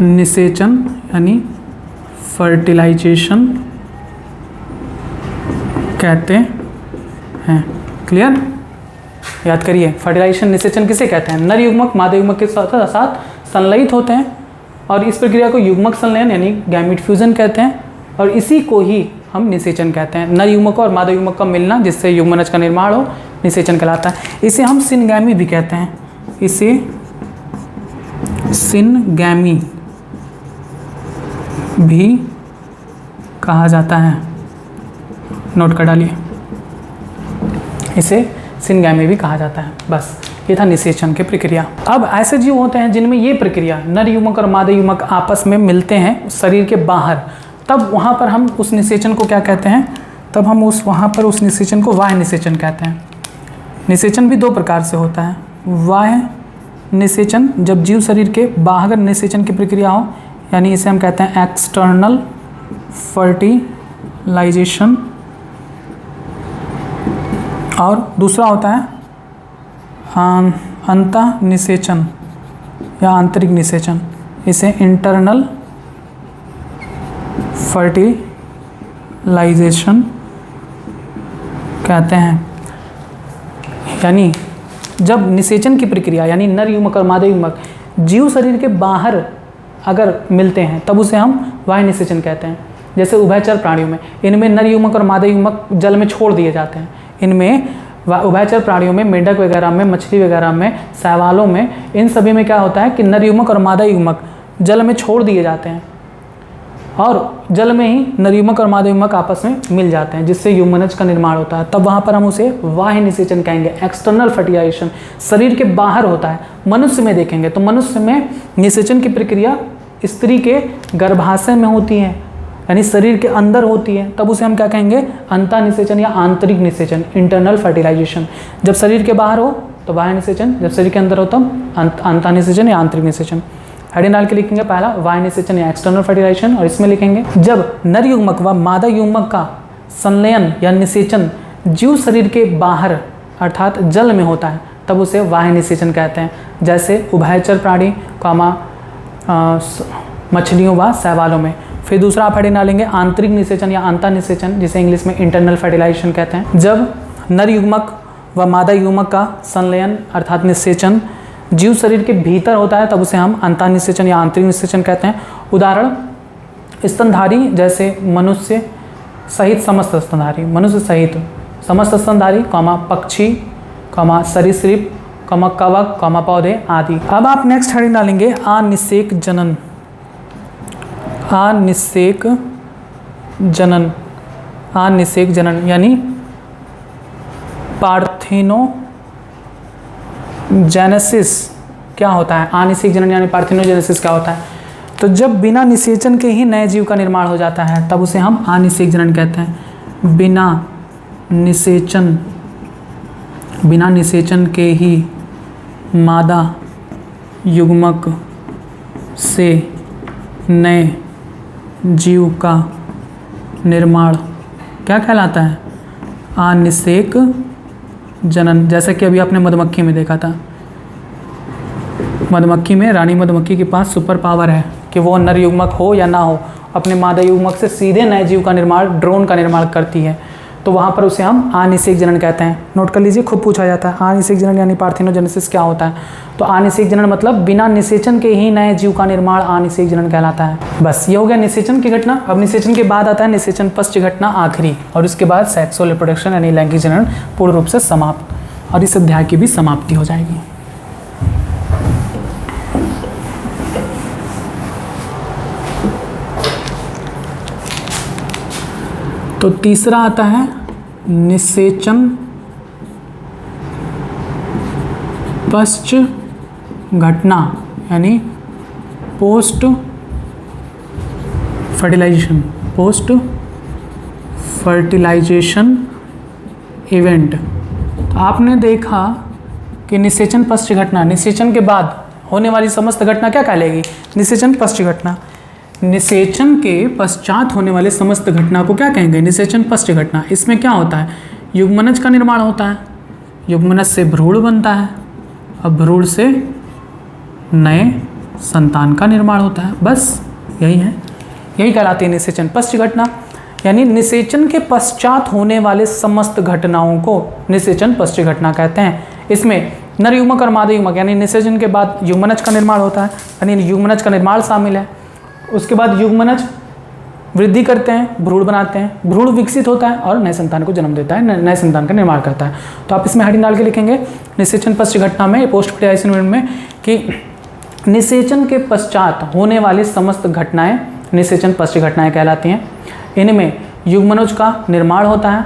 निषेचन यानी फर्टिलाइजेशन कहते हैं। क्लियर? याद करिए, फर्टिलाइजेशन निषेचन किसे कहते हैं? नर युग्मक मादा युग्मक के साथ साथ संलयित होते हैं और इस प्रक्रिया को युग्मक संलयन यानी गैमीट फ्यूजन कहते हैं और इसी को ही हम निषेचन कहते हैं। नर युग्मक और मादा युग्मक का मिलना जिससे युग्मनज का निर्माण हो निषेचन कहलाता है। इसे हम सिनगैमी भी कहते हैं। इसे सिनगैमी भी कहा जाता है। नोट कर डालिए, इसे सिनगैमी भी कहा जाता है। बस ये था निषेचन की प्रक्रिया। अब ऐसे जीव होते हैं जिनमें ये प्रक्रिया नर युग्मक और मादा युग्मक आपस में मिलते हैं शरीर के बाहर, तब वहाँ पर हम उस निषेचन को क्या कहते हैं? तब हम वहाँ पर उस निषेचन को बाह्य निषेचन कहते हैं। निषेचन भी दो प्रकार से होता है। बाह्य निषेचन जब जीव शरीर के बाहर निषेचन की प्रक्रिया हो, यानी इसे हम कहते हैं एक्सटर्नल फर्टिलाइजेशन, और दूसरा होता है अंतः निषेचन या आंतरिक निषेचन। इसे इंटरनल फर्टिलाइजेशन कहते हैं। यानी जब निषेचन की प्रक्रिया यानी नर युग्मक और मादा युग्मक जीव शरीर के बाहर अगर मिलते हैं तब उसे हम बाह्य निषेचन कहते हैं। जैसे उभयचर प्राणियों में, इनमें नर युग्मक और मादा युग्मक जल में छोड़ दिए जाते हैं। इनमें उभयचर प्राणियों में, मेंढक वगैरह में, मछली वगैरह में, शैवालों में, इन सभी में क्या होता है कि नर युग्मक और मादा युग्मक जल में छोड़ दिए जाते हैं और जल में ही नर युग्मक और मादा युग्मक आपस में मिल जाते हैं जिससे युग्मनज का निर्माण होता है। तब वहाँ पर हम उसे बाह्य निषेचन कहेंगे। एक्सटर्नल फर्टिलाइजेशन शरीर के बाहर होता है। मनुष्य में देखेंगे तो मनुष्य में निषेचन की प्रक्रिया स्त्री के गर्भाशय में होती है, यानी शरीर के अंदर होती है। तब उसे हम क्या कहेंगे? अंतः निषेचन या आंतरिक निषेचन, इंटरनल फर्टिलाइजेशन। जब शरीर के बाहर हो तो बाह्य निषेचन, जब शरीर के अंदर हो तब अंतः निषेचन या आंतरिक निषेचन। हेडिंग डाल के लिखेंगे पहला बाह्य निषेचन या एक्सटर्नल फर्टिलाइजेशन, और इसमें लिखेंगे जब नर युग्मक व मादा युग्मक का संलयन या निषेचन जीव शरीर के बाहर अर्थात जल में होता है तब उसे बाह्य निषेचन कहते हैं। जैसे उभयचर प्राणी मछलियों व शैवालों में। फिर दूसरा आप हेडिंग डालेंगे आंतरिक निषेचन या अंतः निषेचन, जिसे इंग्लिश में इंटरनल फर्टिलाइजेशन कहते हैं। जब नर युग्मक व मादा युग्मक का संलयन अर्थात निषेचन जीव शरीर के भीतर होता है तब उसे हम अंतः निषेचन या आंतरिक निषेचन कहते हैं। उदाहरण स्तनधारी जैसे मनुष्य सहित समस्त स्तनधारी, मनुष्य सहित समस्त स्तनधारी, पक्षी, सरीसृप, कवक, पौधे आदि। अब आप नेक्स्ट हेडिंग डालेंगे अनिषेक जनन। अनिषेक जनन यानी पार्थेनोजेनेसिस क्या होता है? अनिषेक जनन यानी पार्थेनोजेनेसिस क्या होता है? तो जब बिना निषेचन के ही नए जीव का निर्माण हो जाता है तब उसे हम अनिषेक जनन कहते हैं। बिना निषेचन के ही मादा युग्मक से नए जीव का निर्माण क्या कहलाता है? अनिषेक जनन। जैसा कि अभी आपने मधुमक्खी में देखा था, मधुमक्खी में रानी मधुमक्खी के पास सुपर पावर है कि वो नर युग्मक हो या ना हो, अपने मादा युग्मक से सीधे नए जीव का निर्माण, ड्रोन का निर्माण करती है। तो वहाँ पर उसे हम अनिषेक जनन कहते हैं। नोट कर लीजिए, खूब पूछा जाता है अनिषेक जनन यानी पार्थेनोजेनेसिस क्या होता है? तो अनिषेक जनन मतलब बिना निषेचन के ही नए जीव का निर्माण अनिषेक जनन कहलाता है। बस ये हो गया निषेचन की घटना। अब निषेचन के बाद आता है निषेचन पश्च घटना आखिरी, और उसके बाद सेक्सुअल रिप्रोडक्शन यानी लैंगिक जनन पूर्ण रूप से समाप्त, और इस अध्याय की भी समाप्ति हो जाएगी। तो तीसरा आता है निषेचन पश्च घटना यानी पोस्ट फर्टिलाइजेशन इवेंट। तो आपने देखा कि निषेचन पश्च घटना, निषेचन के बाद होने वाली समस्त घटना क्या कहलाएगी? निषेचन पश्च घटना। निषेचन के पश्चात होने वाले समस्त घटना को क्या कहेंगे? निषेचन पश्च घटना। इसमें क्या होता है? युग्मनज का निर्माण होता है, युग्मनज से भ्रूण बनता है और भ्रूण से नए संतान का निर्माण होता है। बस यही है, यही कहलाती है निषेचन पश्च घटना। यानी निषेचन के पश्चात होने वाले समस्त घटनाओं को निषेचन पश्च घटना कहते हैं। इसमें नर युग्मक और मादा युग्मक यानी निषेचन के बाद युग्मनज का निर्माण होता है, यानी युग्मनज का निर्माण शामिल है। उसके बाद युग्मनज वृद्धि करते हैं, भ्रूण बनाते हैं, भ्रूण विकसित होता है और नए संतान को जन्म देता है, नए संतान का निर्माण करता है। तो आप इसमें हेडिंग डाल के लिखेंगे निषेचन पश्च घटना में, पोस्ट फर्टिलाइजेशन इवेंट में, कि निषेचन के पश्चात होने वाली समस्त घटनाएं निषेचन पश्च घटनाएं कहलाती हैं। इनमें युग्मनज का निर्माण होता है,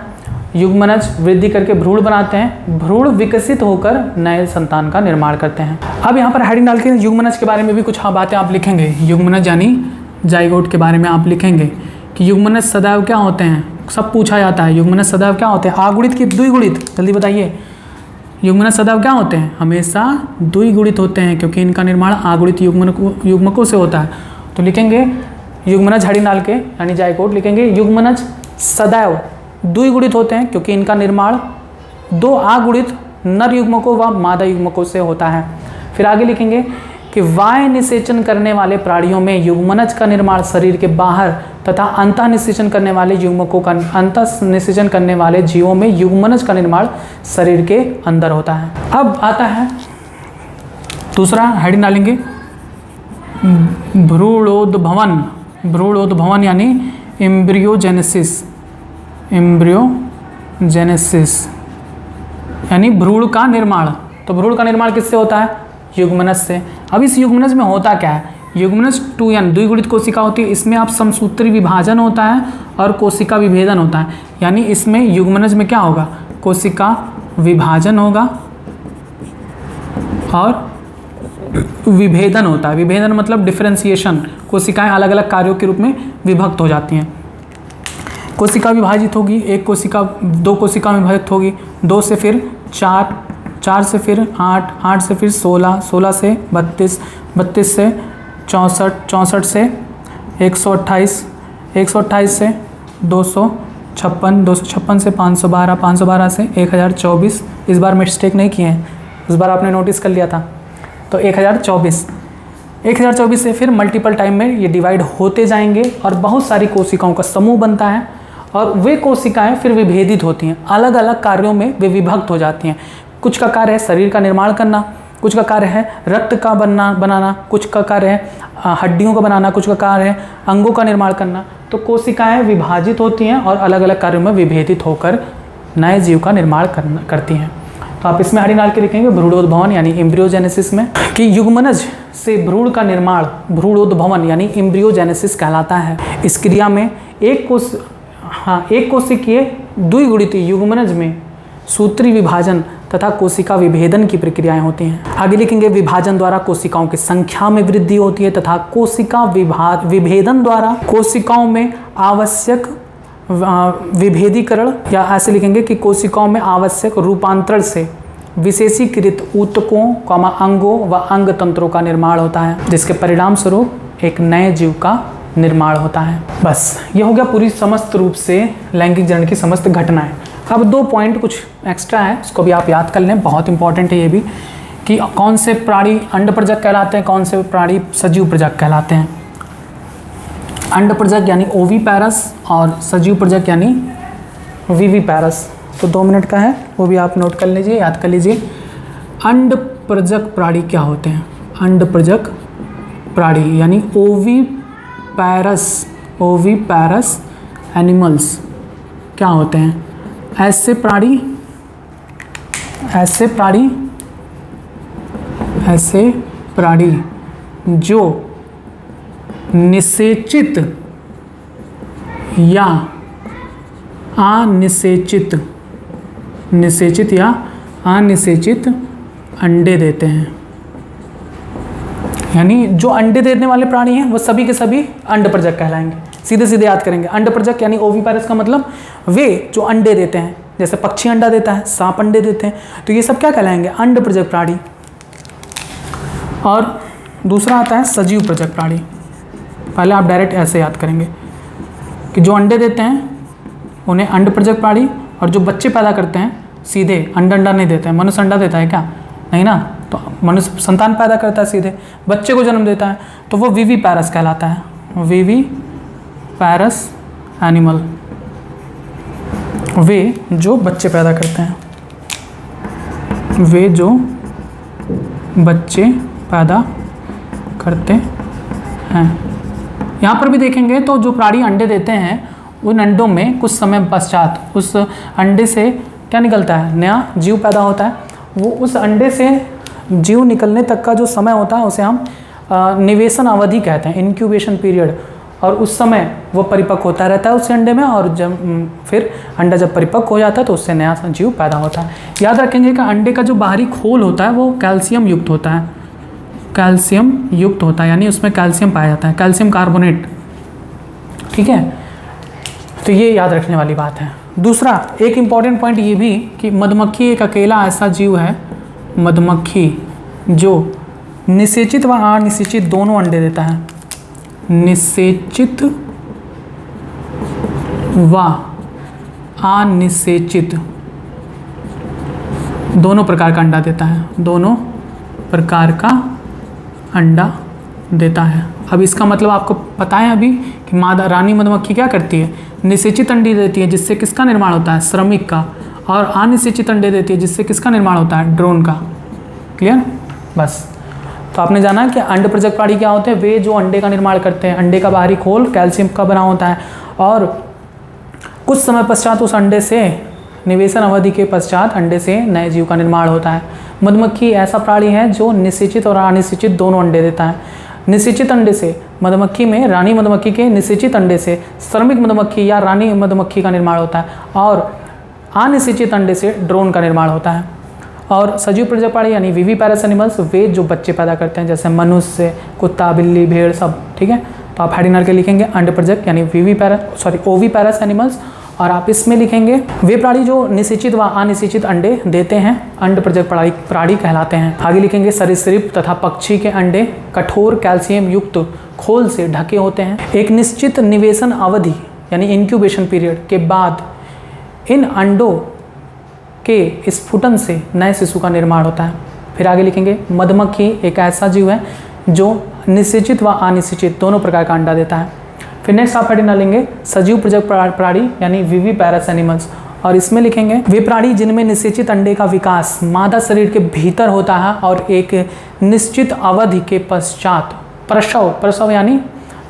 युग्मनज वृद्धि करके भ्रूण बनाते हैं, भ्रूण विकसित होकर नए संतान का निर्माण करते हैं। अब यहाँ पर हेडिंग डाल के युग्मनज के बारे में भी कुछ बातें आप लिखेंगे। युग्मनज यानी जाइगोट के बारे में आप लिखेंगे कि युग्मनज सदैव क्या होते हैं, सब पूछा जाता है। युग्मनज सदैव क्या होते हैं? आगुणित कि द्विगुणित? जल्दी बताइए। युग्मनज सदैव क्या होते हैं? हमेशा द्विगुणित होते हैं, क्योंकि इनका निर्माण आगुणित युग्मकों से होता है। तो लिखेंगे युग्मनज हेडिंग डाल के यानी जाइगोट लिखेंगे युग्मनज सदैव द्विगुणित होते हैं, क्योंकि इनका निर्माण दो आगुणित नर युग्मकों व मादा युग्मकों से होता है। फिर आगे लिखेंगे कि वाय निषेचन करने वाले प्राणियों में युग्मनज का निर्माण शरीर के बाहर तथा अंतः निषेचन करने वाले युग्मकों का अंतः निषेचन करने वाले जीवों में युग्मनज का निर्माण शरीर के अंदर होता है। अब आता है दूसरा हेडिंग डालेंगे भ्रूणोद्भवन। भ्रूणोद्भवन यानी एम्ब्रियोजेनेसिस, एम्ब्रियोजेनेसिस यानी भ्रूण का निर्माण। तो भ्रूण का निर्माण किससे होता है? युग्मनज से। अब इस युग्मनज में होता क्या है? युग्मनज 2 यानी द्विगुणित कोशिका होती है, इसमें आप समसूत्री विभाजन होता है और कोशिका विभेदन होता है। यानी इसमें युग्मनज में क्या होगा? कोशिका विभाजन होगा और विभेदन होता है। विभेदन मतलब डिफरेंशिएशन, कोशिकाएं अलग अलग कार्यों के रूप में विभक्त हो जाती हैं। कोशिका विभाजित होगी, एक कोशिका दो कोशिका में विभक्त होगी, 2 से फिर 4, 4 से फिर 8, 8 से फिर 16, 16 से 32, 32 से 64, 64 से 128, 128 से 256, 256 से 512, 512 से 1024। इस बार मिस्टेक नहीं किए हैं, इस बार आपने नोटिस कर लिया था। तो 1024, 1024 से फिर मल्टीपल टाइम में ये डिवाइड होते जाएंगे और बहुत सारी कोशिकाओं का समूह बनता है और वे कोशिकाएं फिर विभेदित होती हैं, अलग अलग कार्यों में वे विभक्त हो जाती हैं। कुछ का कार्य है शरीर का निर्माण करना, कुछ का कार्य है रक्त का बनाना, कुछ का कार्य है हड्डियों का बनाना, कुछ का कार्य है अंगों का निर्माण करना। तो कोशिकाएं विभाजित होती हैं और अलग अलग कार्यों में विभेदित होकर नए जीव का निर्माण करती हैं। तो आप इसमें हेडिंग डाल के लिखेंगे भ्रूणोद्भवन यानी एम्ब्रियोजेनेसिस में, कि युग्मनज से भ्रूण का निर्माण भ्रूणोद्भवन यानी एम्ब्रियोजेनेसिस कहलाता है। इस क्रिया में एक कोशिकीय द्विगुणित युग्मनज में सूत्री विभाजन तथा कोशिका विभेदन की प्रक्रियाएं होती हैं। आगे लिखेंगे विभाजन द्वारा कोशिकाओं की संख्या में वृद्धि होती है तथा कोशिका विभेदन द्वारा कोशिकाओं में आवश्यक विभेदीकरण, या ऐसे लिखेंगे कि कोशिकाओं में आवश्यक रूपांतरण से विशेषीकृत ऊतकों, अंगों व अंग तंत्रों का निर्माण होता है, जिसके परिणाम स्वरूप एक नए जीव का निर्माण होता है। बस ये हो गया पूरी समस्त रूप से लैंगिक जनन की समस्त घटनाएं। अब 2 पॉइंट कुछ एक्स्ट्रा है, उसको भी आप याद कर लें, बहुत इंपॉर्टेंट है ये भी, कि कौन से प्राणी अंड प्रजक कहलाते हैं, कौन से प्राणी सजीव प्रजक कहलाते हैं। अंड प्रजक यानी ओवीपैरस और सजीव प्रजक यानी विविपैरस। तो 2 मिनट का है, वो भी आप नोट कर लीजिए, याद कर लीजिए। अंड प्रजक प्राणी क्या होते हैं? अंड प्रजक प्राणी यानी ओवीपैरस एनिमल्स क्या होते हैं? ऐसे प्राणी जो निषेचित या अनिषेचित, निषेचित या अनिषेचित अंडे देते हैं। यानी जो अंडे देने वाले प्राणी हैं वो सभी के सभी अंडप्रजक कहलाएंगे। सीधे सीधे याद करेंगे, अंडप्रजक यानी ओविपेरस का मतलब वे जो अंडे देते हैं, जैसे पक्षी अंडा देता है, सांप अंडे देते हैं, तो ये सब क्या कहलाएंगे? अंडप्रजक प्राणी। और दूसरा आता है सजीव प्रजक प्राणी। पहले आप डायरेक्ट ऐसे याद करेंगे कि जो अंडे देते हैं उन्हें अंडप्रजक प्राणी, और जो बच्चे पैदा करते हैं सीधे अंडा नहीं देते हैं। मनुष्य अंडा देता है क्या? नहीं ना, तो मनुष्य संतान पैदा करता है, सीधे बच्चे को जन्म देता है, तो वो विविपैरस कहलाता है। विविपैरस एनिमल, वे जो बच्चे पैदा करते हैं, वे जो बच्चे पैदा करते हैं। यहाँ पर भी देखेंगे तो जो प्राणी अंडे देते हैं उन अंडों में कुछ समय पश्चात उस अंडे से क्या निकलता है? नया जीव पैदा होता है। वो उस अंडे से जीव निकलने तक का जो समय होता है उसे हम निवेशन अवधि कहते हैं, इंक्यूबेशन पीरियड। और उस समय वो परिपक्व होता रहता है उस अंडे में, और जब फिर अंडा जब परिपक्व हो जाता है तो उससे नया जीव पैदा होता है। याद रखेंगे कि अंडे का जो बाहरी खोल होता है वो कैल्शियम युक्त होता है, कैल्शियम युक्त होता है, यानी उसमें कैल्शियम पाया जाता है, कैल्शियम कार्बोनेट। ठीक है, तो ये याद रखने वाली बात है। दूसरा एक इम्पॉर्टेंट पॉइंट ये भी कि मधुमक्खी एक अकेला ऐसा जीव है, मधुमक्खी, जो निषेचित व अनिषेचित दोनों अंडे देता है। निषेचित व अनिषेचित दोनों प्रकार का अंडा देता है, दोनों प्रकार का अंडा देता है। अब इसका मतलब आपको पता है अभी कि मादा रानी मधुमक्खी क्या करती है? निषेचित अंडे देती है, जिससे किसका निर्माण होता है? श्रमिक का। और अनिषेचित अंडे देती है, जिससे किसका निर्माण होता है? ड्रोन का। क्लियर? बस, तो आपने जाना कि अंडप्रजक प्राणी क्या होते हैं? वे जो अंडे का निर्माण करते हैं। अंडे का बाहरी खोल कैल्शियम का बना होता है, और कुछ समय पश्चात उस अंडे से, निवेशन अवधि के पश्चात अंडे से नए जीव का निर्माण होता है। मधुमक्खी ऐसा प्राणी है जो निषेचित और अनिषेचित दोनों अंडे देता है। निषेचित अंडे से मधुमक्खी में, रानी मधुमक्खी के निषेचित अंडे से श्रमिक मधुमक्खी या रानी मधुमक्खी का निर्माण होता है, और अनिषेचित अंडे से ड्रोन का निर्माण होता है। और सजीव प्रजक प्राणी यानी विविपैरस एनिमल्स, वे जो बच्चे पैदा करते हैं, जैसे मनुष्य, कुत्ता, बिल्ली, भेड़, सब। ठीक है, तो आप हेडिंग के लिखेंगे अंडप्रजक यानी ओविपैरस एनिमल्स, और आप इसमें लिखेंगे वे प्राणी जो निषेचित व अनिषेचित अंडे देते हैं, अंडप्रजक प्राणी कहलाते हैं। आगे लिखेंगे सरीसृप तथा पक्षी के अंडे कठोर कैल्शियम युक्त खोल से ढके होते हैं। एक निश्चित निवेशन अवधि यानी इंक्यूबेशन पीरियड के बाद इन अंडों के स्फुटन से नए शिशु का निर्माण होता है। फिर आगे लिखेंगे मधुमक्खी एक ऐसा जीव है जो निषेचित व अनिषेचित दोनों प्रकार का अंडा देता है। फिर नेक्स्ट आप हेडिंग डालेंगे सजीव प्रजक प्राणी यानी विविपैरस एनिमल्स, और इसमें लिखेंगे वे प्राणी जिनमें निषेचित अंडे का विकास मादा शरीर के भीतर होता है और एक निश्चित अवधि के पश्चात प्रसव यानी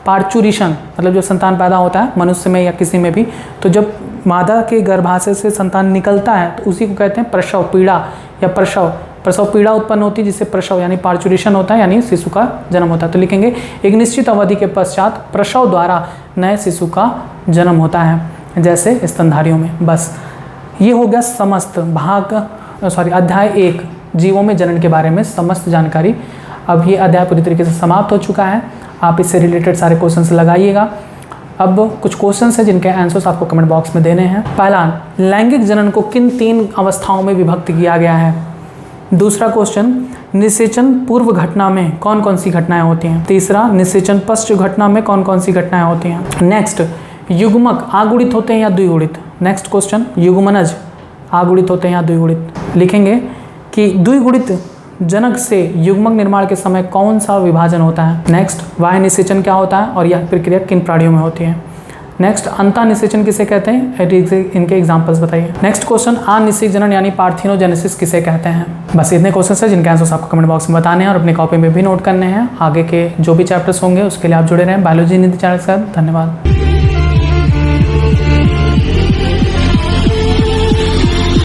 पार्चुरेशन, मतलब जो संतान पैदा होता है मनुष्य में या किसी में भी, तो जब मादा के गर्भाशय से संतान निकलता है तो उसी को कहते हैं प्रसव पीड़ा या प्रसव पीड़ा उत्पन्न होती है, जिससे प्रसव यानी पार्चुरेशन होता है, यानी शिशु का जन्म होता है। तो लिखेंगे एक निश्चित अवधि के पश्चात प्रसव द्वारा नए शिशु का जन्म होता है, जैसे स्तनधारियों में। बस ये हो गया समस्त अध्याय 1 जीवों में जनन के बारे में समस्त जानकारी। अब ये अध्याय पूरी तरीके से समाप्त हो चुका है। आप इससे रिलेटेड सारे क्वेश्चंस लगाइएगा। अब कुछ क्वेश्चंस हैं जिनके आंसर्स आपको कमेंट बॉक्स में देने हैं। पहला, लैंगिक जनन को किन 3 अवस्थाओं में विभक्त किया गया है? दूसरा क्वेश्चन, निषेचन पूर्व घटना में कौन कौन सी घटनाएं होती हैं? तीसरा, निषेचन पश्च घटना में कौन कौन सी घटनाएं होती हैं? नेक्स्ट, युग्मक आगुणित होते हैं या द्विगुणित? नेक्स्ट क्वेश्चन, युग्मनज आगुणित होते हैं या द्विगुणित? लिखेंगे कि द्विगुणित जनक से युग्मक निर्माण के समय कौन सा विभाजन होता है? नेक्स्ट, बाह्य निषेचन क्या होता है और यह प्रक्रिया किन प्राणियों में होती है? नेक्स्ट, अंतः निषेचन किसे कहते हैं? इनके एग्जांपल्स बताइए। नेक्स्ट क्वेश्चन, अनिषेक जनन यानी पार्थिनोजेनेसिस किसे कहते हैं? बस इतने क्वेश्चंस हैं जिनके आंसर्स आपको कमेंट बॉक्स में बताने हैं और अपनी कॉपी में भी नोट करने हैं। आगे के जो भी चैप्टर्स होंगे उसके लिए आप जुड़े रहें बायोलॉजी निधि चैनल के साथ। धन्यवाद।